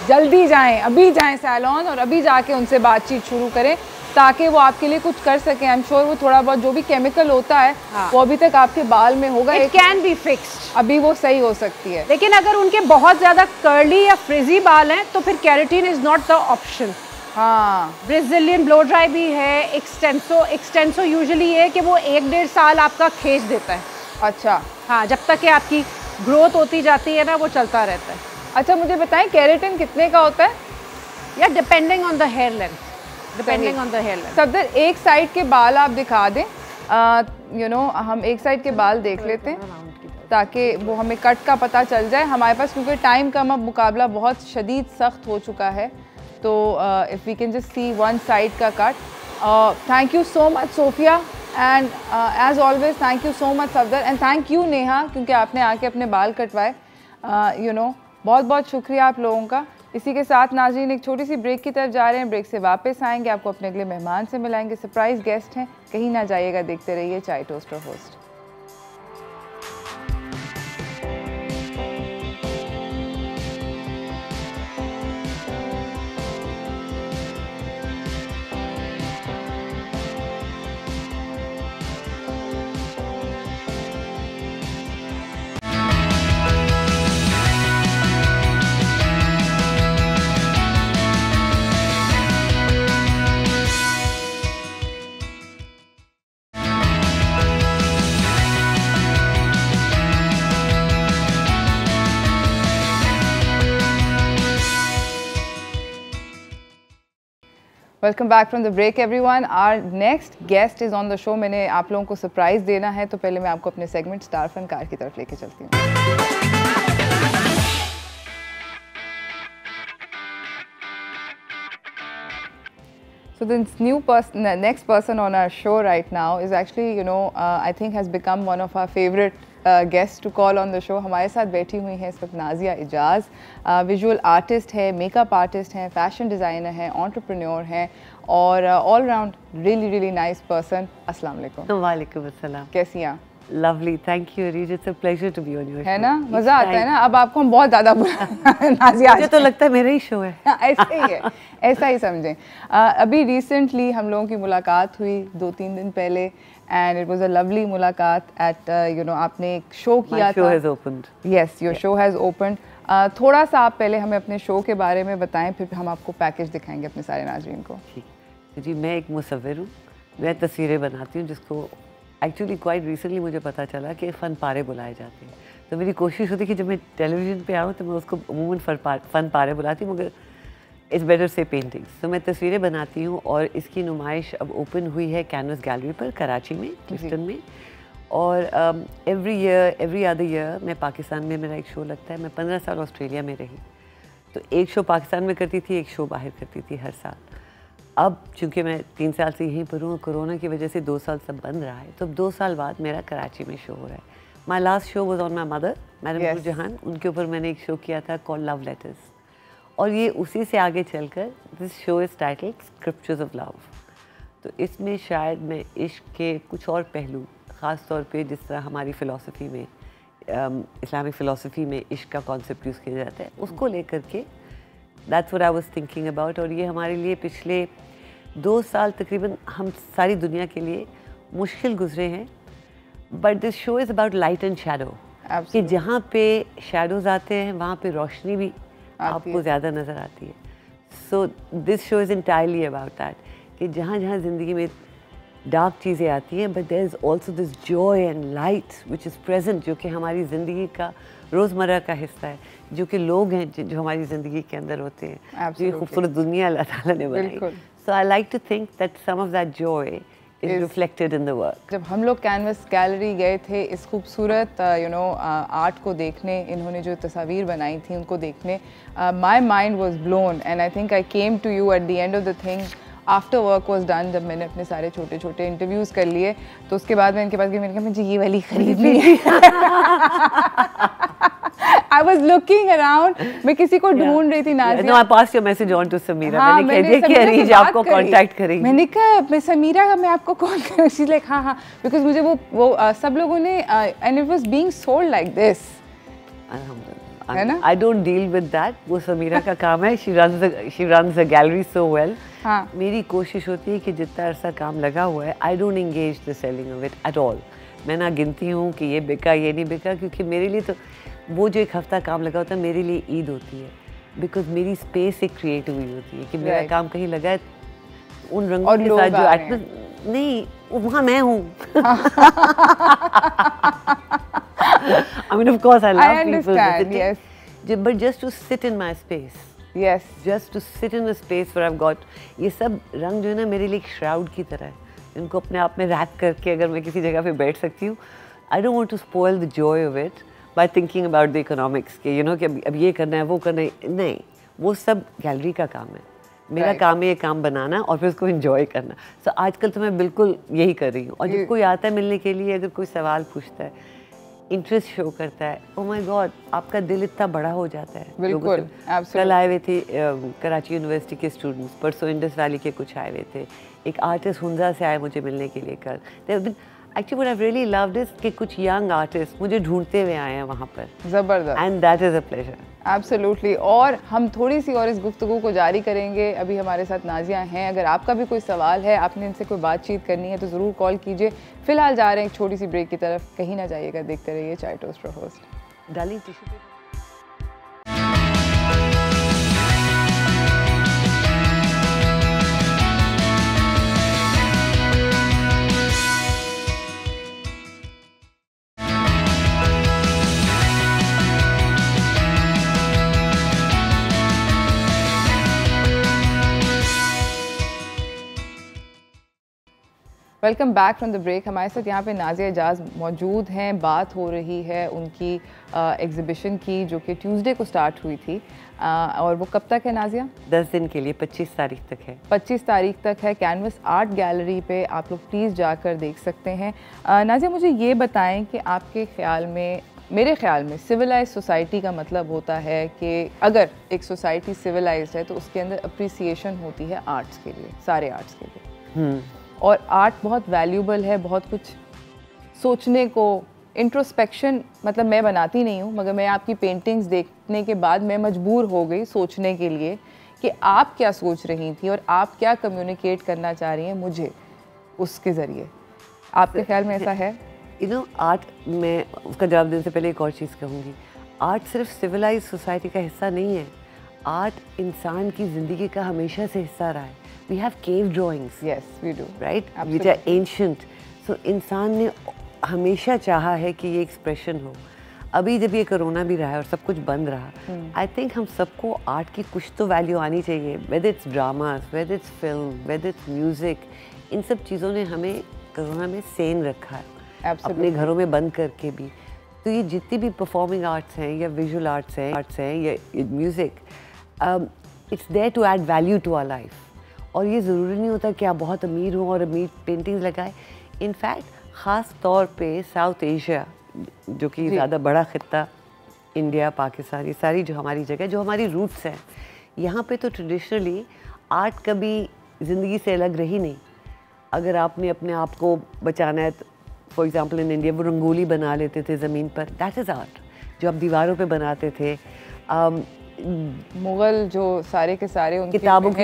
जल्दी जाएं, अभी जाएं सैलून और अभी जाके उनसे बातचीत शुरू करें ताकि वो आपके लिए कुछ कर सकें। आई एम श्योर वो थोड़ा बहुत जो भी केमिकल होता है वो अभी तक आपके बाल में होगा, इट कैन बी फिक्स्ड, अभी वो सही हो सकती है। लेकिन अगर उनके बहुत ज़्यादा कर्ली या फ्रिजी बाल हैं तो फिर keratin is not the option. हाँ, ब्राज़ीलियन ब्लो ड्राई भी है, एक्सटेंसो यूजुअली है कि वो 1-1.5 साल आपका खींच देता है। अच्छा, हाँ, जब तक कि आपकी ग्रोथ होती जाती है ना वो चलता रहता है। अच्छा, मुझे बताएं केराटिन कितने का होता है? या depending on the hair length, depending on the hair length. Safdar, एक साइड के बाल आप दिखा दें, हम एक साइड के बाल देख लेते हैं ताकि वो हमें कट का पता चल जाए हमारे पास, क्योंकि टाइम कम, अब मुकाबला बहुत शदीद सख्त हो चुका है। तो if we can just see one side का कट। Thank you so much Sophia, and as always thank you so much Safdar, and thank you Neha, क्योंकि आपने आके अपने बाल कटवाए। बहुत बहुत शुक्रिया आप लोगों का। इसी के साथ नाज़रीन एक छोटी सी ब्रेक की तरफ जा रहे हैं, ब्रेक से वापस आएंगे, आपको अपने अगले मेहमान से मिलाएंगे, सरप्राइज गेस्ट हैं, कहीं ना जाइएगा, देखते रहिए चाय टोस्ट और host. Welcome back from the break everyone. Our next guest is on the show. मैंने आप लोगों को सरप्राइज़ देना है, तो पहले मैं आपको अपने सेगमेंट स्टार फनकार की तरफ लेके चलती हूँ। So the next person on our show right now is actually, I think has become one of our favorite guests to call on the show. हमारे साथ बैठी हुई हैं इस वक्त नाजिया इजाज़, विजुअल आर्टिस्ट है, मेकअप आर्टिस्ट हैं, फैशन डिज़ाइनर हैं, एंटरप्रेन्योर हैं और all round really nice person. अस्सलाम वालेकुम। वालेकुम अस्सलाम। कैसी हैं आप? Lovely, thank you Reej, it's a pleasure to be on your show। है ना, मज़ा आता है ना। अब आपको हम बहुत ज़्यादा नाजिया, मुझे तो लगता है मेरा ही शो है। ऐसा ही है, ऐसा ही समझें। अभी रिसेंटली हम लोगों की मुलाकात हुई 2-3 दिन पहले, and it was a lovely मुलाकात एट आपने एक शो किया था। Show has opened. Yes, your show has opened. थोड़ा सा आप पहले हमें अपने शो के बारे में बताएं, फिर हम आपको पैकेज दिखाएंगे अपने सारे नाज़रीन को। ठीक जी, मैं एक मुसव्विर हूँ, मैं तस्वीरें बनाती हूँ, जिसको एक्चुअली क्वाइट रिसेंटली मुझे पता चला कि फ़न पारे बुलाए जाते हैं। तो मेरी कोशिश होती है कि जब मैं टेलीविज़न पे आऊँ तो मैं उसको अमूमन फ़न पारे बुलाती हूँ, मगर इट्स बेटर से पेंटिंग्स। तो मैं तस्वीरें बनाती हूँ और इसकी नुमाइश अब ओपन हुई है कैनवस गैलरी पर कराची में, क्लिफ्टन में। और एवरी अदर ईयर मैं पाकिस्तान में मेरा एक शो लगता है। मैं 15 साल ऑस्ट्रेलिया में रही, तो एक शो पाकिस्तान में करती थी, एक शो बाहर करती थी हर साल। अब चूँकि मैं 3 साल से यहीं पर हूँ, कोरोना की वजह से 2 साल सब बंद रहा है, तो अब 2 साल बाद मेरा कराची में शो हो रहा है। My last show was on my mother, madam Yes. Noorjahan, उनके ऊपर मैंने एक शो किया था कॉल लव लेटर्स, और ये उसी से आगे चलकर this show is titled scriptures of love. तो इसमें शायद मैं इश्क के कुछ और पहलू, ख़ास तौर पे जिस तरह हमारी फ़िलासफ़ी में, इस्लामिक फ़िलासफ़ी में इश्क का कॉन्सेप्ट यूज़ किया जाता है, उसको लेकर के that's what I was thinking about. और ये हमारे लिए पिछले 2 साल तकरीबन हम सारी दुनिया के लिए मुश्किल गुजरे हैं, but this show is about light and shadow, कि जहाँ पे शैडोज़ आते हैं वहाँ पे रोशनी भी आपको ज़्यादा नज़र आती है। So this show is entirely about that, कि जहाँ जहाँ ज़िंदगी में डार्क चीज़ें आती हैं, but there is also this joy and light which is present, जो कि हमारी ज़िंदगी का रोज़मर्रा का हिस्सा है, जो कि लोग हैं जो हमारी ज़िंदगी के अंदर होते हैं, जो ये खूबसूरत दुनिया अल्लाह ताला ने बनाई। So I like to think that some of that joy is reflected in the work. जब हम लोग कैनवस गैलरी गए थे इस खूबसूरत आर्ट को देखने, इन्होंने जो तस्वीर बनाई थी उनको देखने, my mind was blown and I think I came to you at the end of the thing after work was done, जब मैंने अपने सारे छोटे छोटे इंटरव्यूज़ कर लिए, तो उसके बाद मैं इनके पास गई, मैंने कहा मुझे ये वाली खरीदनी है। I was looking around, मैं किसी को ढूंढ रही थी। Nazia, No, I passed your message on to Samira. मैंने कह दिया कि अरीज आपको कांटेक्ट करेगी। मैंने कहा मैं समीरा का मैं आपको कॉल करूँ, she's like हाँ, because मुझे वो सब लोगों ने and it was being sold like this. है ना? I don't deal with that. वो समीरा का काम है. She runs the gallery so well. हाँ. मेरी कोशिश होती है कि जितना अरसा काम लगा हुआ है, I don't engage the selling of it at all. मैं ना गिनती हूँ कि ये बिका ये नहीं बिका, क्योंकि मेरे लिए तो वो जो एक हफ्ता काम लगा होता है मेरे लिए ईद होती है, बिकॉज मेरी स्पेस एक क्रिएट हुई होती है कि मेरा काम कहीं लगा है, उन रंगों के साथ जो एटमॉस्फेयर नहीं, वहाँ मैं हूँ। I mean, of course, I love people visiting, yes. but just to sit in my space. Yes. Just to sit in a space where I've got ये सब रंग जो है ना मेरे लिए एक श्राउड की तरह है, इनको अपने आप में रैप करके अगर मैं किसी जगह पे बैठ सकती हूँ, I don't want to spoil the joy of it by thinking about the economics कि कि अब ये करना है वो करना है, नहीं, वो सब गैलरी का काम है। मेरा काम है ये काम बनाना और फिर उसको एंजॉय करना। सो आजकल तो मैं बिल्कुल यही कर रही हूँ, और जब कोई आता है मिलने के लिए, अगर कोई सवाल पूछता है, इंटरेस्ट शो करता है, ओह माय गॉड, आपका दिल इतना बड़ा हो जाता है। बिल्कुल, कल आए हुए थे कराची यूनिवर्सिटी के स्टूडेंट्स, परसों इंडस वैली के कुछ आए हुए थे, एक आर्टिस्ट हुंजा से आए मुझे मिलने के लिए कल। Actually what I really loved is कि कुछ यंग आर्टिस्ट मुझे ढूंढते हुए आए हैं वहाँ पर। ज़बरदस्त। And that is a pleasure. Absolutely. और हम थोड़ी सी और इस गुफ्तगू को जारी करेंगे। अभी हमारे साथ नाज़िया हैं, अगर आपका भी कोई सवाल है, आपने इनसे कोई बातचीत करनी है तो ज़रूर कॉल कीजिए। फ़िलहाल जा रहे हैं एक छोटी सी ब्रेक की तरफ, कहीं ना जाइएगा, देखते रहिए चाय टोस्ट फॉर होस्ट। डाली टिश्यू। Welcome back from the break. हमारे साथ यहाँ पे नाज़िया एजाज मौजूद हैं, बात हो रही है उनकी एग्ज़िबिशन की जो कि ट्यूसडे को स्टार्ट हुई थी, और वो कब तक है नाज़िया? 10 दिन के लिए, 25 तारीख तक है। 25 तारीख तक है। कैनवस आर्ट गैलरी पे आप लोग प्लीज़ जाकर देख सकते हैं। नाज़िया, मुझे ये बताएं कि आपके ख़्याल में, मेरे ख़्याल में सिविलाइज सोसाइटी का मतलब होता है कि अगर एक सोसाइटी सिविलाइज्ड है तो उसके अंदर अप्रिसिएशन होती है आर्ट्स के लिए, सारे आर्ट्स के लिए। और आर्ट बहुत वैल्यूबल है, बहुत कुछ सोचने को, इंट्रोस्पेक्शन, मतलब मैं बनाती नहीं हूँ मगर मैं आपकी पेंटिंग्स देखने के बाद मैं मजबूर हो गई सोचने के लिए कि आप क्या सोच रही थी और आप क्या कम्युनिकेट करना चाह रही हैं मुझे उसके ज़रिए। आपके ख्याल में ऐसा है? आर्ट, मैं उसका जवाब देने से पहले एक और चीज़ कहूँगी, आर्ट सिर्फ सिविलाइज सोसाइटी का हिस्सा नहीं है, आर्ट इंसान की ज़िंदगी का हमेशा से हिस्सा रहा है। We have cave drawings. Yes, we do. Right? Absolutely. Which are ancient. So इंसान ने हमेशा चाहा है कि ये एक्सप्रेशन हो। अभी जब ये कोरोना भी रहा है और सब कुछ बंद रहा, आई थिंक हम सबको आर्ट की कुछ तो वैल्यू आनी चाहिए, whether it's dramas, whether it's film, whether it's music, इन सब चीज़ों ने हमें कोरोना में सेन रखा है। अपने घरों में बंद करके भी। तो ये जितनी भी परफॉर्मिंग आर्ट्स हैं या विजुअल आर्ट्स हैं या music, it's there to add value to our life. और ये ज़रूरी नहीं होता कि आप बहुत अमीर हो और अमीर पेंटिंग्स लगाए। इनफैक्ट ख़ास तौर पे साउथ एशिया जो कि ज़्यादा बड़ा खित्ता, इंडिया, पाकिस्तान, ये सारी जो हमारी जगह, जो हमारी रूट्स हैं, यहाँ पे तो ट्रेडिशनली आर्ट कभी ज़िंदगी से अलग रही नहीं। अगर आपने अपने आप को बचाना है, फॉर एग्जांपल इन इंडिया वो रंगोली बना लेते थे ज़मीन पर, दैट इज़ आर्ट। जो आप दीवारों पे बनाते थे, मुग़ल जो सारे के सारे उनके किताबों की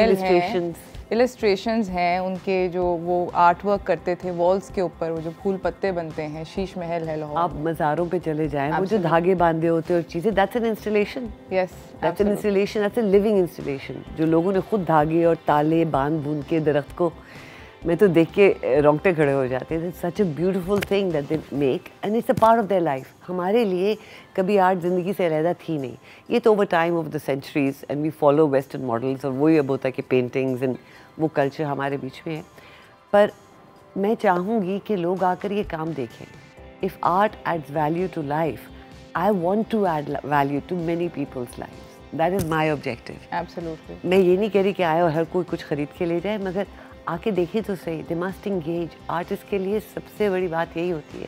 इलस्ट्रेशंस हैं उनके, जो वो आर्ट वर्क करते थे वॉल्स के ऊपर, वो जो फूल पत्ते बनते हैं, शीश महल है लाहौर। आप मज़ारों पे चले जाएं, वो जो धागे बांधे होते हैं और चीज़ें, that's an installation. Yes, that's an installation, that's an living installation, जो लोगों ने खुद धागे और ताले बांध बूंद के दरख्त को, मैं तो देख के रोंगटे खड़े हो जाते हैं। Such a beautiful thing that they make and it's a part of their life. हमारे लिए कभी आर्ट ज़िंदगी से अलग थी नहीं। ये तो over time of the centuries and we follow western models, और वही अब होता है कि पेंटिंग्स एंड वो कल्चर हमारे बीच में है। पर मैं चाहूँगी कि लोग आकर ये काम देखें। If art adds value to life, I want to add value to many people's life. That is my objective. Absolutely. मैं ये नहीं कह रही कि आए और हर कोई कुछ ख़रीद के ले जाए, मगर आके देखें तो सही। They must engage. आर्टिस्ट के लिए सबसे बड़ी बात यही होती है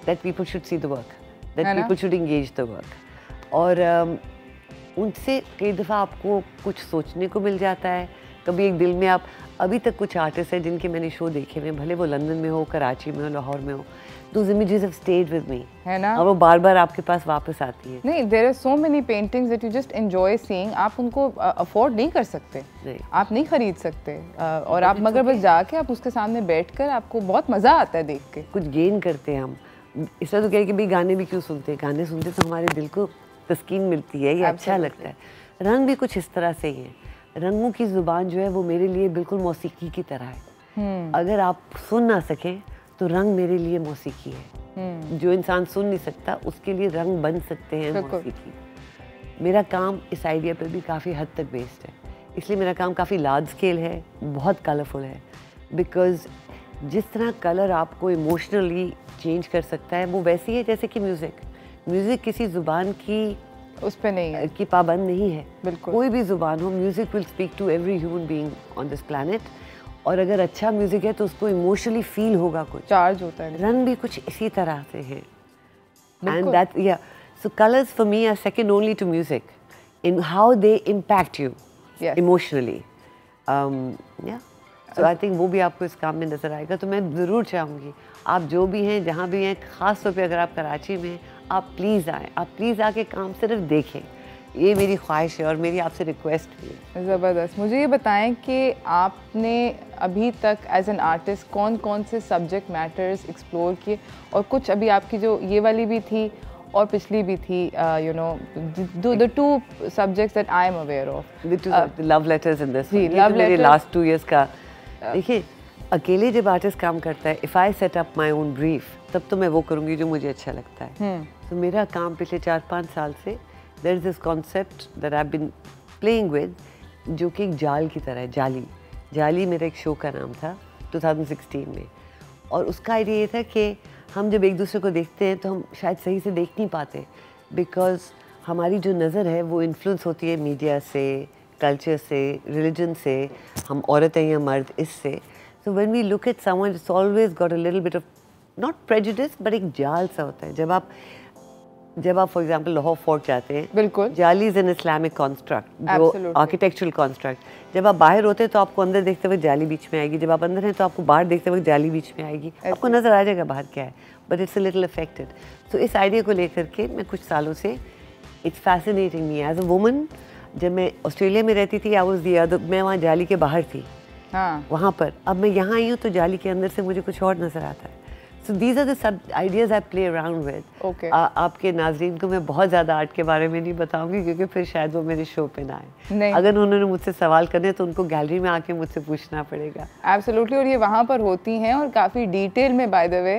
that people should see the work, that people should engage the work. और उनसे कई दफ़ा आपको कुछ सोचने को मिल जाता है। कभी एक दिल में आप, अभी तक कुछ आर्टिस्ट हैं जिनके मैंने शो देखे हुए, भले वो लंदन में हो, कराची में हो, लाहौर में हो, those images have stayed with me, है ना? और वो बार बार आपके पास वापस आती है। नहीं, there are so many paintings that you just enjoy seeing. आप उनको अफोर्ड नहीं कर सकते, आप नहीं खरीद सकते, और आप मगर बस जाके आप उसके सामने बैठकर आपको बहुत मज़ा आता है देख के। कुछ गेन करते हैं हम। इसलिए तो कहे कि भाई गाने भी क्यों सुनते हैं, गाने सुनते तो हमारे दिल को तस्कीन मिलती है, ये अच्छा लगता है। रंग भी कुछ इस तरह से ही है। रंगों की ज़ुबान जो है वो मेरे लिए बिल्कुल मौसीकी की तरह है। अगर आप सुन ना सकें तो रंग मेरे लिए मौसीकी है। जो इंसान सुन नहीं सकता उसके लिए रंग बन सकते हैं मौसीकी। मेरा काम इस आइडिया पर भी काफ़ी हद तक बेस्ड है, इसलिए मेरा काम काफ़ी लार्ज स्केल है, बहुत कलरफुल है। बिकॉज जिस तरह कलर आपको इमोशनली चेंज कर सकता है, वो वैसी है जैसे कि म्यूज़िक किसी ज़ुबान की उस पे नहीं है, की पाबंद नहीं है। बिल्कुल, कोई भी ज़ुबान हो, music will speak to every human being on this planet. और अगर अच्छा म्यूज़िक है तो उसको इमोशनली फील होगा, कुछ चार्ज होता है। रंग भी कुछ इसी तरह से है। And that yeah so colours for me are second only to music in how they impact you emotionally. Yeah so I think वो भी आपको इस काम में नज़र आएगा। तो मैं ज़रूर चाहूँगी आप जो भी हैं, जहाँ भी हैं, ख़ास तौर पे अगर आप कराची में हैं, आप प्लीज़ आएँ, आप प्लीज़ आके काम सिर्फ देखें। ये मेरी ख्वाहिश है और मेरी आपसे रिक्वेस्ट भी है। ज़बरदस्त। मुझे ये बताएं कि आपने अभी तक एज एन आर्टिस्ट कौन कौन से सब्जेक्ट मैटर्स एक्सप्लोर किए, और कुछ अभी आपकी जो ये वाली भी थी और पिछली भी थी, you know, the two subjects that I am aware of, the love letters in this. Love letter last 2 years का। देखिए, अकेले जब आर्टिस्ट काम करता है, if I set up my own brief, तब तो मैं वो करूँगी जो मुझे अच्छा लगता है। तो मेरा काम पिछले 4-5 साल से there is this concept that I have been playing with, जो कि एक जाल की तरह है। जाली मेरा एक शो का नाम था 2016 में। और उसका आइडिया ये था कि हम जब एक दूसरे को देखते हैं तो हम शायद सही से देख नहीं पाते, बिकॉज हमारी जो नज़र है वो इन्फ्लुएंस होती है मीडिया से, कल्चर से, रिलीजन से, हम औरत हैं या मर्द, इससे। So when we look at someone, it's always got a little bit of not prejudice, but एक जाल सा होता है। जब आप फॉर एग्जाम्पल लाहौर फोर्ट जाते हैं, बिल्कुल, जाली इज एन इस्लामिक कॉन्स्ट्रक्ट, जो आर्किटेक्चरल कॉन्स्ट्रक्ट। जब आप बाहर होते हैं तो आपको अंदर देखते हुए जाली बीच में आएगी, जब आप अंदर हैं तो आपको बाहर देखते हुए जाली बीच में आएगी, आपको नजर आ जाएगा बाहर क्या है, but it's a little affected. तो इस आइडिया को लेकर के मैं कुछ सालों से, it's fascinating me as a woman. जब मैं ऑस्ट्रेलिया में रहती थी, मैं वहाँ जाली के बाहर थी, हाँ, वहाँ पर। अब मैं यहाँ आई हूँ तो जाली के अंदर से मुझे कुछ और नज़र आता है। So these are the sub ideas I play around with. आपके नाजरीन को मैं बहुत ज़्यादा आर्ट के बारे में नहीं बताऊँगी, क्योंकि फिर शायद वो मेरे शो पे ना आए। अगर उन्होंने मुझसे सवाल करने तो उनको गैलरी में आके मुझसे पूछना पड़ेगा। एब्सोल्युटली। और ये वहाँ पर होती हैं और काफ़ी डिटेल में, by the way,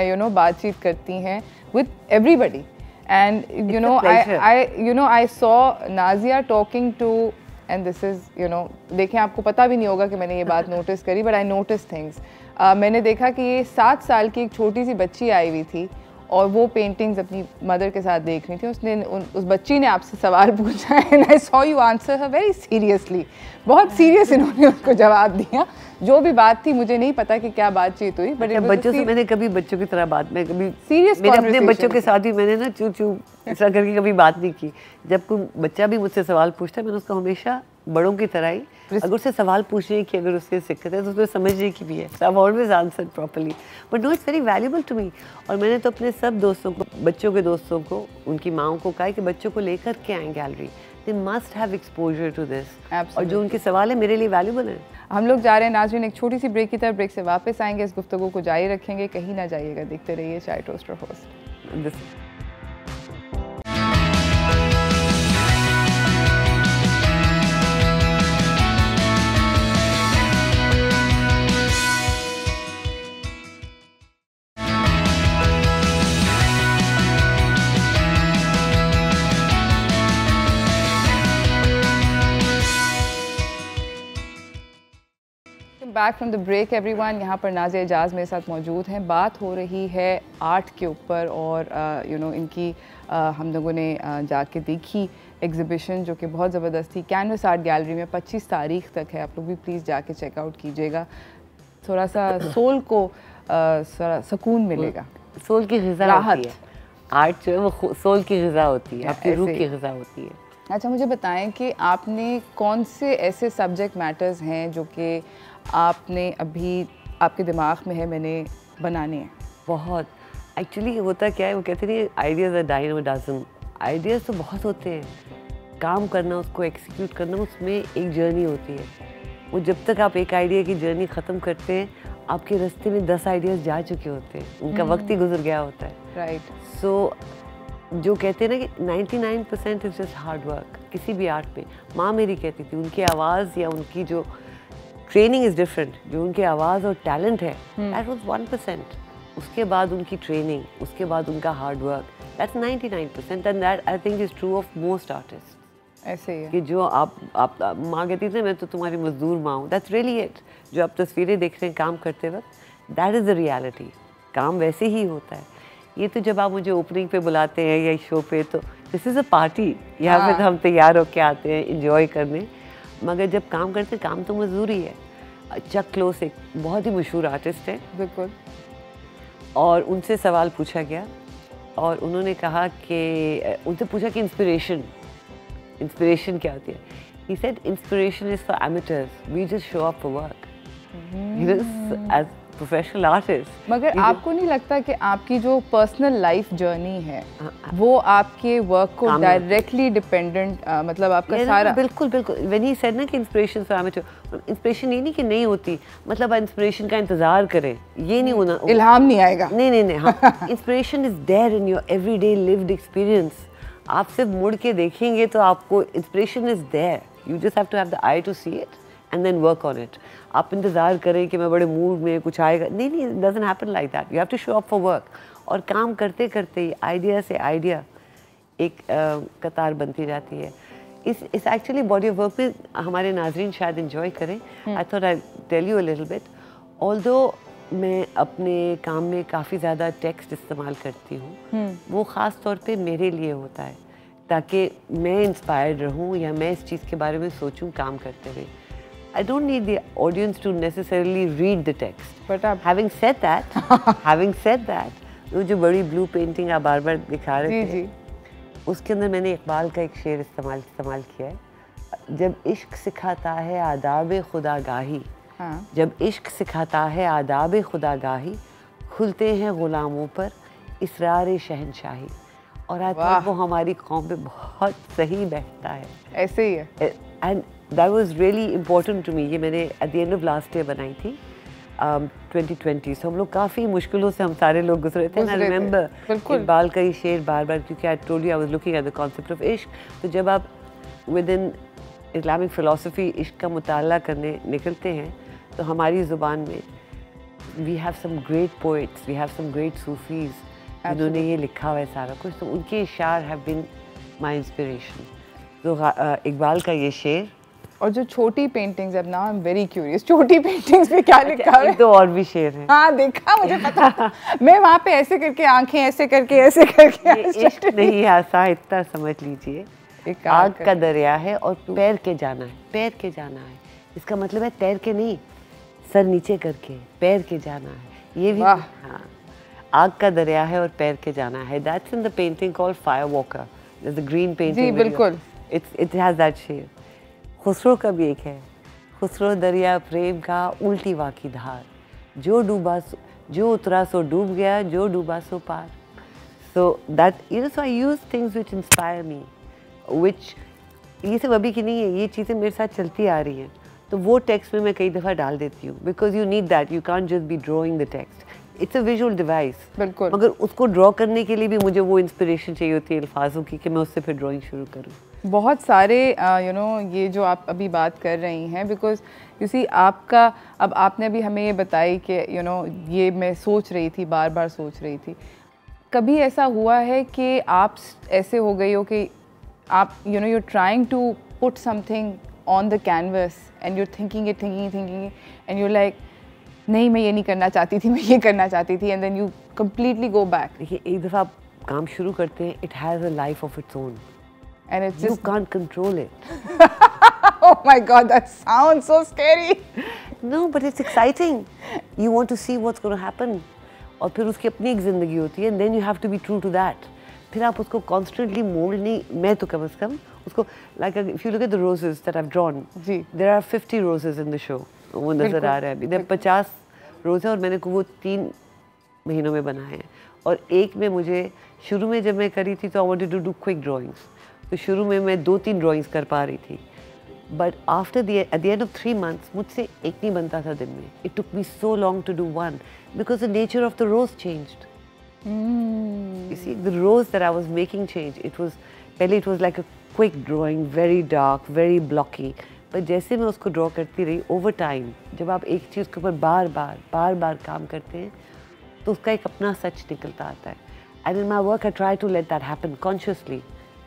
you know, बातचीत करती हैं with everybody. And you know, I saw Nazia talking to, and this is, you know, देखें, आपको पता भी नहीं होगा कि मैंने ये बात नोटिस करी, बट आई नोटिस थिंग्स। मैंने देखा कि ये 7 साल की एक छोटी सी बच्ची आई हुई थी और वो पेंटिंग्स अपनी मदर के साथ देख रही थी, उसने उस बच्ची ने आपसे सवाल पूछा and I saw you answer her very seriously, बहुत सीरियस इन्होंने उसको जवाब दिया। जो भी बात थी मुझे नहीं पता कि क्या बातचीत हुई, बट बच्चों से मैंने कभी बच्चों की तरह बात, मैं कभी सीरियस मेरे अपने बच्चों के साथ भी मैंने ना चू चू ऐसा करके कभी बात नहीं की। जब कोई बच्चा भी मुझसे सवाल पूछता है मैंने उसको हमेशा बड़ों की तरह ही, अगर उससे सवाल पूछने की अगर उससे दिक्कत है तो उसमें समझने की भी है, I have always answered properly, but no it's very valuable to me. और मैंने तो अपने सब दोस्तों को, बच्चों के दोस्तों को, उनकी माओं को कहा कि बच्चों को लेकर के आएँ gallery, they must have exposure to this, और जो उनके सवाल है मेरे लिए वैल्यूएबल है। हम लोग जा रहे हैं नाज़रीन एक छोटी सी ब्रेक की तरफ, ब्रेक से वापस आएंगे, इस गुफ्तगू को जारी रखेंगे, कहीं ना जाइएगा, देखते रहिए चाय टोस्टर host. Back from the break everyone, यहाँ पर नाज़िया एजाज मेरे साथ मौजूद हैं। बात हो रही है आर्ट के ऊपर और यू नो इनकी हम लोगों ने जाके देखी एग्ज़िबिशन जो कि बहुत ज़बरदस्त थी, कैनवस आर्ट गैलरी में 25 तारीख तक है, आप लोग भी प्लीज़ जाके चेकआउट कीजिएगा, थोड़ा सा सोल को सुकून मिलेगा, सोल की ग़िज़ा होती है आर्ट जो है, वो सोल की ग़िज़ा होती है, आपकी रूह की ग़िज़ा होती है। अच्छा मुझे बताएं कि आपने कौन से ऐसे सब्जेक्ट मैटर्स हैं जो कि आपने अभी आपके दिमाग में है मैंने बनाने हैं? बहुत एक्चुअली होता क्या है, वो कहते नहीं आइडियाज़ आर डाइन और डजन, आइडियाज़ तो बहुत होते हैं, काम करना, उसको एग्जीक्यूट करना, उसमें एक जर्नी होती है। वो जब तक आप एक आइडिया की जर्नी ख़त्म करते हैं, आपके रास्ते में 10 आइडियाज़ जा चुके होते हैं, उनका वक्त ही गुजर गया होता है। राइट। सो जो कहते हैं ना कि 99% इज़ जस्ट हार्ड वर्क, किसी भी आर्ट में। माँ मेरी कहती थी, उनकी आवाज़ या उनकी जो ट्रेनिंग इज़ डिफरेंट, जो उनकी आवाज़ और टैलेंट है दैट वाज 1%, उसके बाद उनकी ट्रेनिंग, उसके बाद उनका hard work, that's 99%, and that I think is true of most artist. ऐसे ही है कि जो आप माँ कहती थी मैं तो तुम्हारी मजदूर माँ हूँ, दैट्स रियली इट। जो आप तस्वीरें देख रहे हैं काम करते वक्त, दैट इज़ द रियलिटी, काम वैसे ही होता है। ये तो जब आप मुझे ओपनिंग पे बुलाते हैं या शो पे, तो दिस इज़ अ पार्टी, यहाँ पे तो हम तैयार होके आते हैं इंजॉय करने, मगर जब काम करते काम तो मजदूरी है। चक क्लोस एक बहुत ही मशहूर आर्टिस्ट है, बिल्कुल, और उनसे सवाल पूछा गया और उन्होंने कहा कि उनसे पूछा कि इंस्पिरेशन क्या होती है। He said inspiration is for amateurs, we just show up for work, as professional artist. मगर आपको नहीं लगता कि आपकी जो पर्सनल लाइफ जर्नी है वो आपके वर्क को डायरेक्टली डिपेंडेंट, मतलब आपका सारा? बिल्कुल बिल्कुल। व्हेन ही सेड ना कि इंस्पिरेशन फॉर एमेचर, इंस्पिरेशन ये नहीं कि नहीं होती, मतलब इंस्पिरेशन का इंतजार करें, ये नहीं होना, इल्हाम नहीं आएगा, नहीं हाँ, inspiration is there in your everyday lived experience. आप सिर्फ मुड़ के देखेंगे तो आपको inspiration is there, you just have to have the eye to see it and then work on it. आप इंतज़ार करें कि मैं बड़े मूड में कुछ आएगा, नहीं, it doesn't happen like that, you have to show up for work. और काम करते करते ही आइडिया से आइडिया एक कतार बनती जाती है। इस एक्चुअली बॉडी ऑफ वर्क में हमारे नाजरीन शायद इंजॉय करें। I thought I tell you a little bit, although मैं अपने काम में काफ़ी ज़्यादा टेक्स्ट इस्तेमाल करती हूँ, वो ख़ास तौर पे मेरे लिए होता है ताकि मैं इंस्पायर्ड रहूँ या मैं इस चीज़ के बारे में सोचूं काम करते हुए। I don't need the audience to necessarily read the text. But having said that, वो जो बड़ी ब्लू पेंटिंग आप बार बार दिखा रहे थे, उसके अंदर मैंने इकबाल का एक शेर इस्तेमाल किया है। जब इश्क सिखाता है आदाब खुदागाही, जब इश्क सिखाता है आदाब खुदागाही, खुलते हैं गुलामों पर इसरार शहनशाही। और आई थिंक वो हमारी कौम पे बहुत सही बैठता है। ऐसे ही है। And that was really important to me. ये मैंने at the end of last year बनाई थी 2020। सो हम लोग काफ़ी मुश्किलों से हम सारे लोग गुजरे थे। आई रिमेंबर इकबाल का ये शेर बार बार, क्योंकि I told you I was looking at the concept of इश्क। तो जब आप विद इन इस्लामिक फ़िलासफ़ी इश्क का मुताला करने निकलते हैं तो हमारी ज़ुबान में we have some great poets, we have some great Sufis जिन्होंने ये लिखा हुआ है सारा कुछ, तो उनके इशार हैव बीन माई इंस्पिरेशन। तो इकबाल का ये शेर और जो छोटी पेंटिंग्स, अब now I am very curious, छोटी पेंटिंग्स पे क्या लिखा है? तो और भी शेर है। हाँ देखा, मुझे पता। मैं वहाँ पे ऐसे करके आंखें ऐसे करके इश्क नहीं आसा इतना समझ लीजिए, आग का दरिया है और पैर के जाना है, पैर के जाना है। इसका मतलब है तैर के नहीं, सर नीचे करके पैर के जाना है। ये भी हाँ, आग का दरिया है और पैर के जाना है। That's in the painting called Firewalker. There's a green painting. जी बिल्कुल। It has that shade. Khusro का भी एक है, खुसरो दरिया प्रेम का उल्टी वाकी धार, जो उतरा सो डूब गया, जो डूबा सो पार। So that, you know, so I use things which inspire me, which ये सब अभी की नहीं है, ये चीज़ें मेरे साथ चलती आ रही हैं, तो वो टेक्स्ट में मैं कई दफ़ा डाल देती हूँ, because you need that, you can't just be drawing the text. It's a visual device. बिल्कुल। मगर उसको ड्रॉ करने के लिए भी मुझे वो इंस्पिरेशन चाहिए होती है अल्फाजों की, कि मैं उससे फिर ड्राइंग शुरू करूँ। बहुत सारे यू नो ये जो आप अभी बात कर रही हैं, बिकॉज यू सी आपका, अब आपने अभी हमें ये बताई कि यू नो ये मैं सोच रही थी, बार बार सोच रही थी, कभी ऐसा हुआ है कि आप ऐसे हो गई हो कि आप you know you trying to put something on the canvas and you're thinking and you're like नहीं मैं ये नहीं करना चाहती थी, मैं ये करना चाहती थी, and then you completely go back? देखिए, एक दफ़ा आप काम शुरू करते हैं, it has a life of its own and it's you just can't control it. Oh my god, that sounds so scary. No, but it's exciting. You want to see what's going to happen. और फिर उसकी अपनी एक ज़िंदगी होती है, and then you have to be true to that. फिर आप उसको constantly mold नहीं, मैं तो कम से कम उसको like if you look at the roses that I've drawn, ji, there are 50 roses in the show. वो नज़र आ रहा है अभी, there 50 रोज़ है और मैंने वो 3 महीनों में बनाए हैं। और एक में मुझे शुरू में जब मैं करी थी तो I wanted to do quick drawings. तो शुरू में मैं 2-3 ड्राइंग्स कर पा रही थी, but after at the end of 3 months मुझसे एक नहीं बनता था दिन में। It took me so long to do one because the nature of the rose changed. You see the rose that I was making change. It was पहले it was like a quick drawing, very dark, very blocky, पर जैसे मैं उसको ड्रॉ करती रही ओवर टाइम, जब आप एक चीज़ के ऊपर बार बार काम करते हैं तो उसका एक अपना सच निकलता आता है। And in my work I try to let that happen consciously,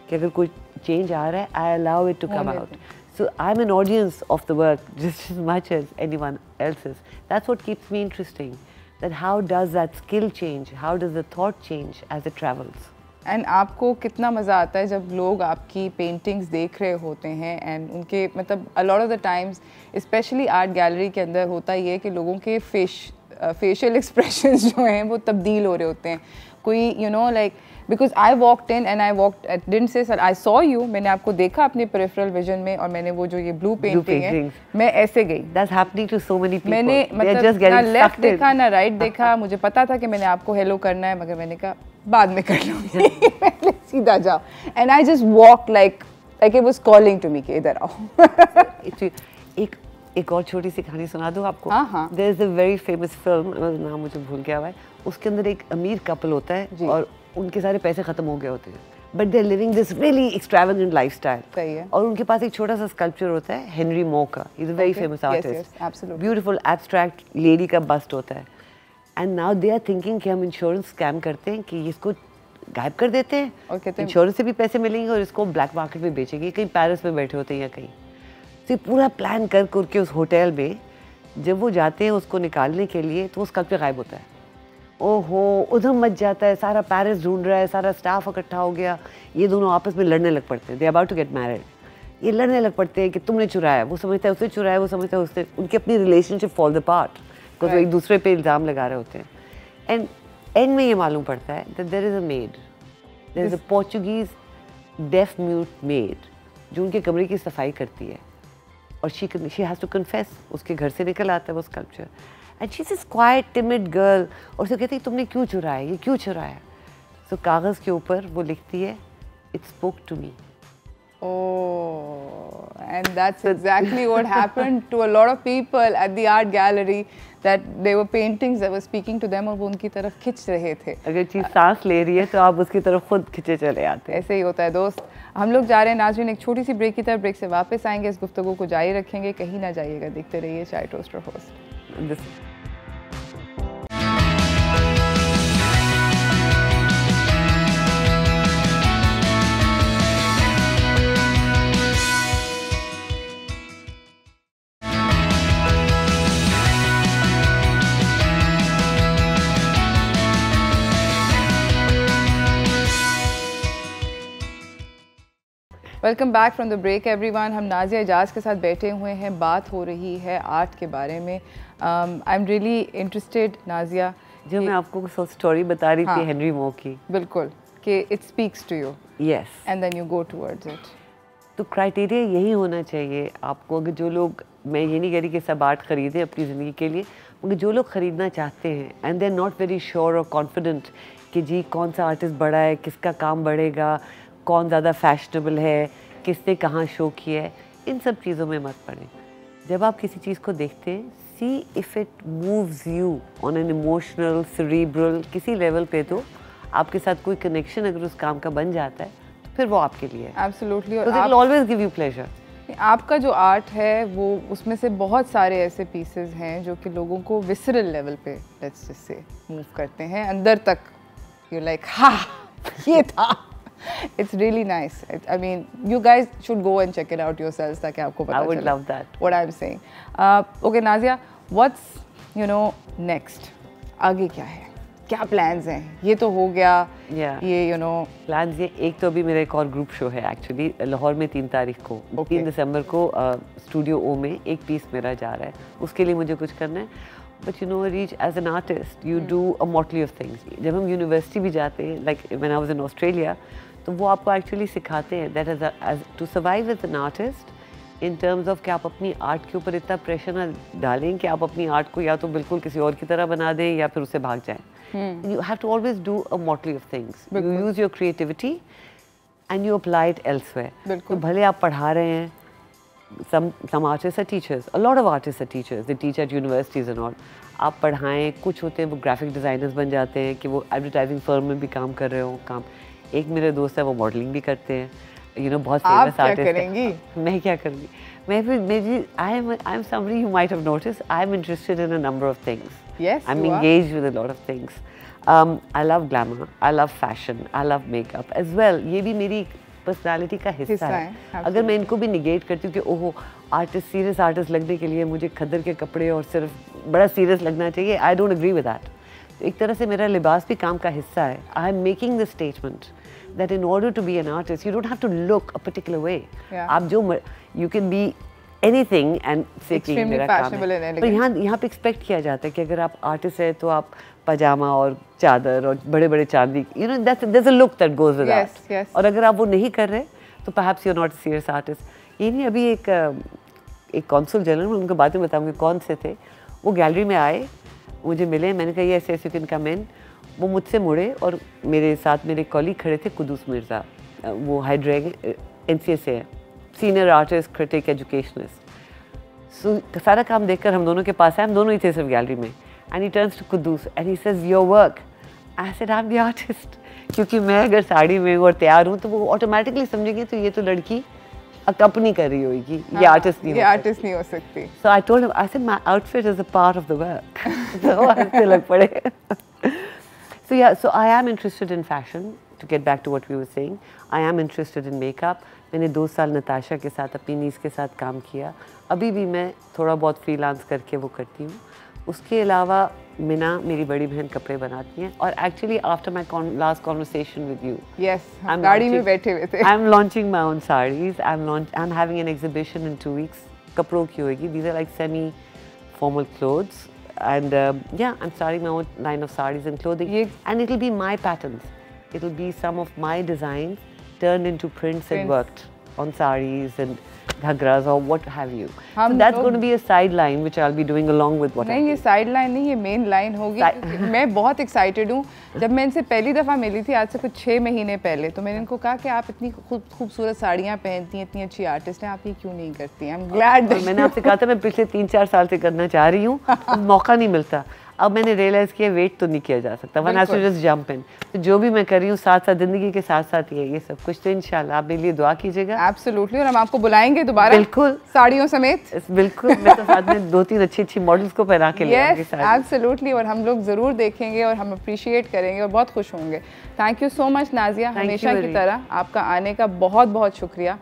कि अगर कोई चेंज आ रहा है, I allow it to come out. So I am an audience of the work just as much as anyone else's. That's what keeps me interesting, that how does that skill change, how does the thought change as it travels. And आपको कितना मज़ा आता है जब लोग आपकी पेंटिंग्स देख रहे होते हैं एंड उनके मतलब a lot of the times specially art gallery के अंदर होता ये है कि लोगों के फेशियल एक्सप्रेशंस जो हैं वो तब्दील हो रहे होते हैं। कोई you know like because I walked in and I walked didn't say sir I saw you, मैंने आपको देखा अपने पेरिफेरल विजन में, और मैंने वो जो ये ब्लू पेंटिंग है मैं ऐसे गई। That's happening to so many people. मैंने मतलब ना लेफ्ट देखा ना राइट देखा, मुझे पता था कि मैंने आपको हेलो करना है, मगर मैंने कहा बाद में कर लूँगी पहले सीधा जाओ। And I just walk like it was calling to me कि इधर आओ। एक और छोटी सी कहानी सुना दूँ आपको। हाँ। There is a very famous film, नाम मुझे भूल गया हुआ है, उसके अंदर एक अमीर कपल होता है और उनके सारे पैसे खत्म हो गए होते हैं, but they are living this really extravagant lifestyle. सही है। और उनके पास एक छोटा सा स्कल्पचर होता है हेनरी मो का, he is a very famous artist, beautiful abstract lady का बस्ट होता है। And now they are thinking कि हम इंश्योरेंस स्कैम करते हैं, कि इसको गायब कर देते हैं, इंश्योरेंस से भी पैसे मिलेंगे और इसको ब्लैक मार्केट में बेचेंगे। कहीं पेरिस में बैठे होते हैं या कहीं, तो पूरा प्लान कर करके उस होटल में जब वो जाते हैं उसको निकालने के लिए, तो वो स्कल्पचर गायब होता है। ओहो, उधम मच जाता है, सारा पेरिस ढूंढ रहा है, सारा स्टाफ इकट्ठा हो गया, ये दोनों आपस में लड़ने लग पड़ते हैं। They are about to get married, ये लड़ने लग पड़ते हैं कि तुमने चुराया, वो समझता है उसने चुराया, वो समझता है उसने, उनकी अपनी रिलेशनशिप फॉल अपार्ट बिकॉज वो एक दूसरे पे इल्ज़ाम लगा रहे होते हैं। एंड एंड में ये मालूम पड़ता है that there is a maid, there is a Portuguese deaf mute maid जो उनके कमरे की सफाई करती है, और शी हैज़ टू कन्फेस, उसके घर से निकल आता है वो sculpture, and she is quite timid girl, और उसे कहती है तुमने क्यों चुराया, ये क्यों चुराया? तो कागज़ के ऊपर वो लिखती है it spoke to me. Oh, and that's exactly what happened to a lot of people at the art gallery, that they were paintings that were speaking to them और वो उनकी तरफ खिंच रहे थे। अगर चीज़ सांस ले रही है तो आप उसकी तरफ खुद खिंचे चले आते हैं। ऐसे ही होता है दोस्त। हम लोग जा रहे हैं नाज़रीन एक छोटी सी ब्रेक की तरफ, ब्रेक से वापस आएंगे, इस गुफ्तगू को जारी रखेंगे, कहीं ना जाइएगा, देखते रहिए चाय टोस्टर host. Welcome back from the break everyone. हम नाजिया एजाज के साथ बैठे हुए हैं, बात हो रही है आर्ट के बारे में। I am really interested Nazia, जो मैं आपको स्टोरी बता रही थी हेनरी मो की, बिल्कुल, कि it speaks to you, yes, and then you go towards it. तो क्राइटेरिया यही होना चाहिए आपको। अगर जो लोग, मैं ये नहीं कह रही कि सब आर्ट खरीदें अपनी ज़िंदगी के लिए, मगर जो लोग ख़रीदना चाहते हैं and they are not very sure और कॉन्फिडेंट कि जी कौन सा आर्टिस्ट बड़ा है, किसका काम बढ़ेगा, कौन ज़्यादा फैशनेबल है, किसने कहाँ शो किया है, इन सब चीज़ों में मत पड़ें। जब आप किसी चीज़ को देखते हैं, सी if it moves you on an emotional cerebral किसी लेवल पे, तो आपके साथ कोई कनेक्शन अगर उस काम का बन जाता है तो फिर वो आपके लिए है। एब्सोल्युटली। और it will always give you pleasure. आपका जो आर्ट है वो, उसमें से बहुत सारे ऐसे पीसेस हैं जो कि लोगों को विसरल लेवल पे लेट्स जस्ट से मूव करते हैं अंदर तक। यू लाइक हाँ ये था। It's really nice. I mean, you guys should go and check it out yourselves ताकि आपको पता चले। I would love that. What I'm saying. Okay, Nazia, what's next? आगे क्या है? क्या plans हैं? ये तो हो गया। ये plans ये, एक तो अभी मेरा एक और ग्रुप शो है एक्चुअली लाहौर में 3 तारीख को, 3 दिसंबर को स्टूडियो ओ में एक पीस मेरा जा रहा है। उसके लिए मुझे कुछ करना है। But Reach, as an artist, you do a motley of things. जब हम यूनिवर्सिटी भी जाते हैं, like when I was in Australia, तो वो आपको एक्चुअली सिखाते हैं that as to survive as an artist, in terms of कि आप अपनी आर्ट के ऊपर इतना प्रेशर ना डालें कि आप अपनी आर्ट को या तो बिल्कुल किसी और की तरह बना दें या फिर उससे भाग जाएं. You have to always do a motley of things. You use your creativity and you apply it elsewhere. तो भले आप पढ़ा रहे हैं, some artists are teachers. A lot of artists are teachers. They teach at universities and all. आप पढ़ाएं, कुछ होते हैं वो ग्राफिक डिज़ाइनर्स बन जाते हैं कि वो एडवर्टाइजिंग फर्म में भी काम कर रहे हो काम. एक मेरे दोस्त है वो मॉडलिंग भी करते हैं, बहुत फेमस आर्टिस्ट है. मैं क्या करूँगी? I am somebody you might have noticed. I am interested in a number of things. Yes, I'm engaged with a lot of things. I love glamour. I love fashion. I love makeup as well. ये भी मेरी पर्सनालिटी का हिस्सा है. अगर मैं इनको भी निगेट करती हूँ कि ओहो आर्टिस्ट सीरियस आर्टिस्ट लगने के लिए मुझे खद्दर के कपड़े और सिर्फ बड़ा सीरियस लगना चाहिए, I don't agree with that. तो एक तरह से मेरा लिबास भी काम का हिस्सा है. I am making the statement that in order to be an artist you don't have to look a particular way. आप जो you can be anything and say कि मेरा काम है. तो यहाँ पे एक्सपेक्ट किया जाता है कि अगर आप आर्टिस्ट है तो आप पजामा और चादर और बड़े बड़े चांदी, there's a look that goes with that. Yes. और अगर आप वो नहीं कर रहे तो perhaps you're not a serious artist. ये नहीं, अभी एक कॉन्सुल जनरल, मैं उनको बातें बताऊंगी कौन से थे. वो गैलरी में आए, मुझे मिले, मैंने कहा yes you can come in. वो मुझसे मुड़े और मेरे साथ मेरे कॉलीग खड़े थे कुदूस मिर्ज़ा, वो हाइड्रेग NCA से है, सीनियर आर्टिस्ट, क्रिटिक, एजुकेशनिस्ट. सारा काम देखकर हम दोनों के पास आए, हम दोनों ही थे सिर्फ गैलरी में. And he turns to Kudus and he says, "Your work." I said, "I'm the artist." क्योंकि मैं अगर साड़ी में और तैयार हूँ तो वो ऑटोमेटिकली समझेंगे तो ये तो लड़की अकम्पनी कर रही होगी, ये आर्टिस्ट नहीं हो सकती. So I told him, I said, "My outfit is a part of the work." तो हंसने लग पड़े. So I am interested in fashion. To get back to what we were saying, I am interested in makeup. मैंने 2 साल नताशा के साथ, अपनी नीस के साथ काम किया. अभी भी मैं थोड़ा बहुत फ्रीलांस करके वो करती हूँ. उसके अलावा मिना मेरी बड़ी बहन कपड़े बनाती हैं. और actually after my last conversation with you, हम गाड़ी में बैठे हुए थे. I am launching my own saris. I am having an exhibition in 2 weeks. कपड़ों की होगी. These are like semi formal clothes and I'm starting my own line of sarees and clothing, and it'll be my patterns. It'll be some of my designs turned into prints and worked on sarees and ghagras or what have you. So that's going to be a sideline which I'll be doing along with what. नहीं, ये sideline नहीं, ये main line होगी. मैं बहुत excited हूँ. जब मैं इनसे पहली दफ़ा मिली थी आज से कुछ 6 महीने पहले, तो मैंने इनको कहा कि आप इतनी खूबसूरत साड़ियाँ पहनती हैं, इतनी अच्छी आर्टिस्ट हैं, आप ये क्यों नहीं करती हैं? I'm glad. मैंने आपसे कहा था मैं पिछले 3-4 साल से करना चाह रही हूँ, मौका नहीं मिलता. अब मैंने रियलाइज़ किया वेट तो नहीं किया जा सकता. One has to just jump in. तो जो भी मैं कर रही हूँ साथ साथ ज़िंदगी के साथ साथ ये सब कुछ, तो इंशाल्लाह आप मेरे लिए दुआ कीजिएगा. एब्सोल्युटली. और हम आपको बुलाएंगे दोबारा, बिल्कुल, साड़ियों समेत. बिल्कुल. मैं तो साथ में 2-3 अच्छी मॉडल्स को पहना के लेंगे. एब्सोल्युटली. और हम लोग ज़रूर देखेंगे और हम अप्रिशिएट करेंगे और बहुत खुश होंगे. Thank you so much Nazia. हमेशा की तरह आपका आने का बहुत बहुत शुक्रिया.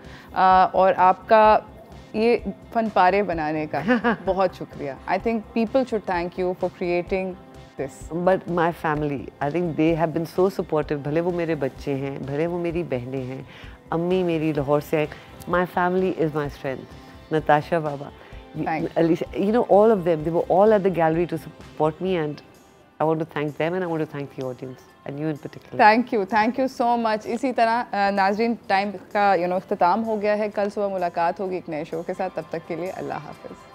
और आपका ये फन पारे बनाने का बहुत शुक्रिया. I think people should thank you for creating this? But my family, I think they have been so supportive. भले वो मेरे बच्चे हैं, भले वो मेरी बहनें हैं, अम्मी मेरी लाहौर से है. My family is my strength. Natasha Baba, Alicia, you know, all of them, they were all at the gallery to support me, and I want to thank them and I want to thank the audience and you in particular. Thank you so much. इसी तरह नाज़रीन, टाइम का इख्तिताम हो गया है. कल सुबह मुलाकात होगी एक नए शो के साथ. तब तक के लिए अल्लाह हाफ़िज़.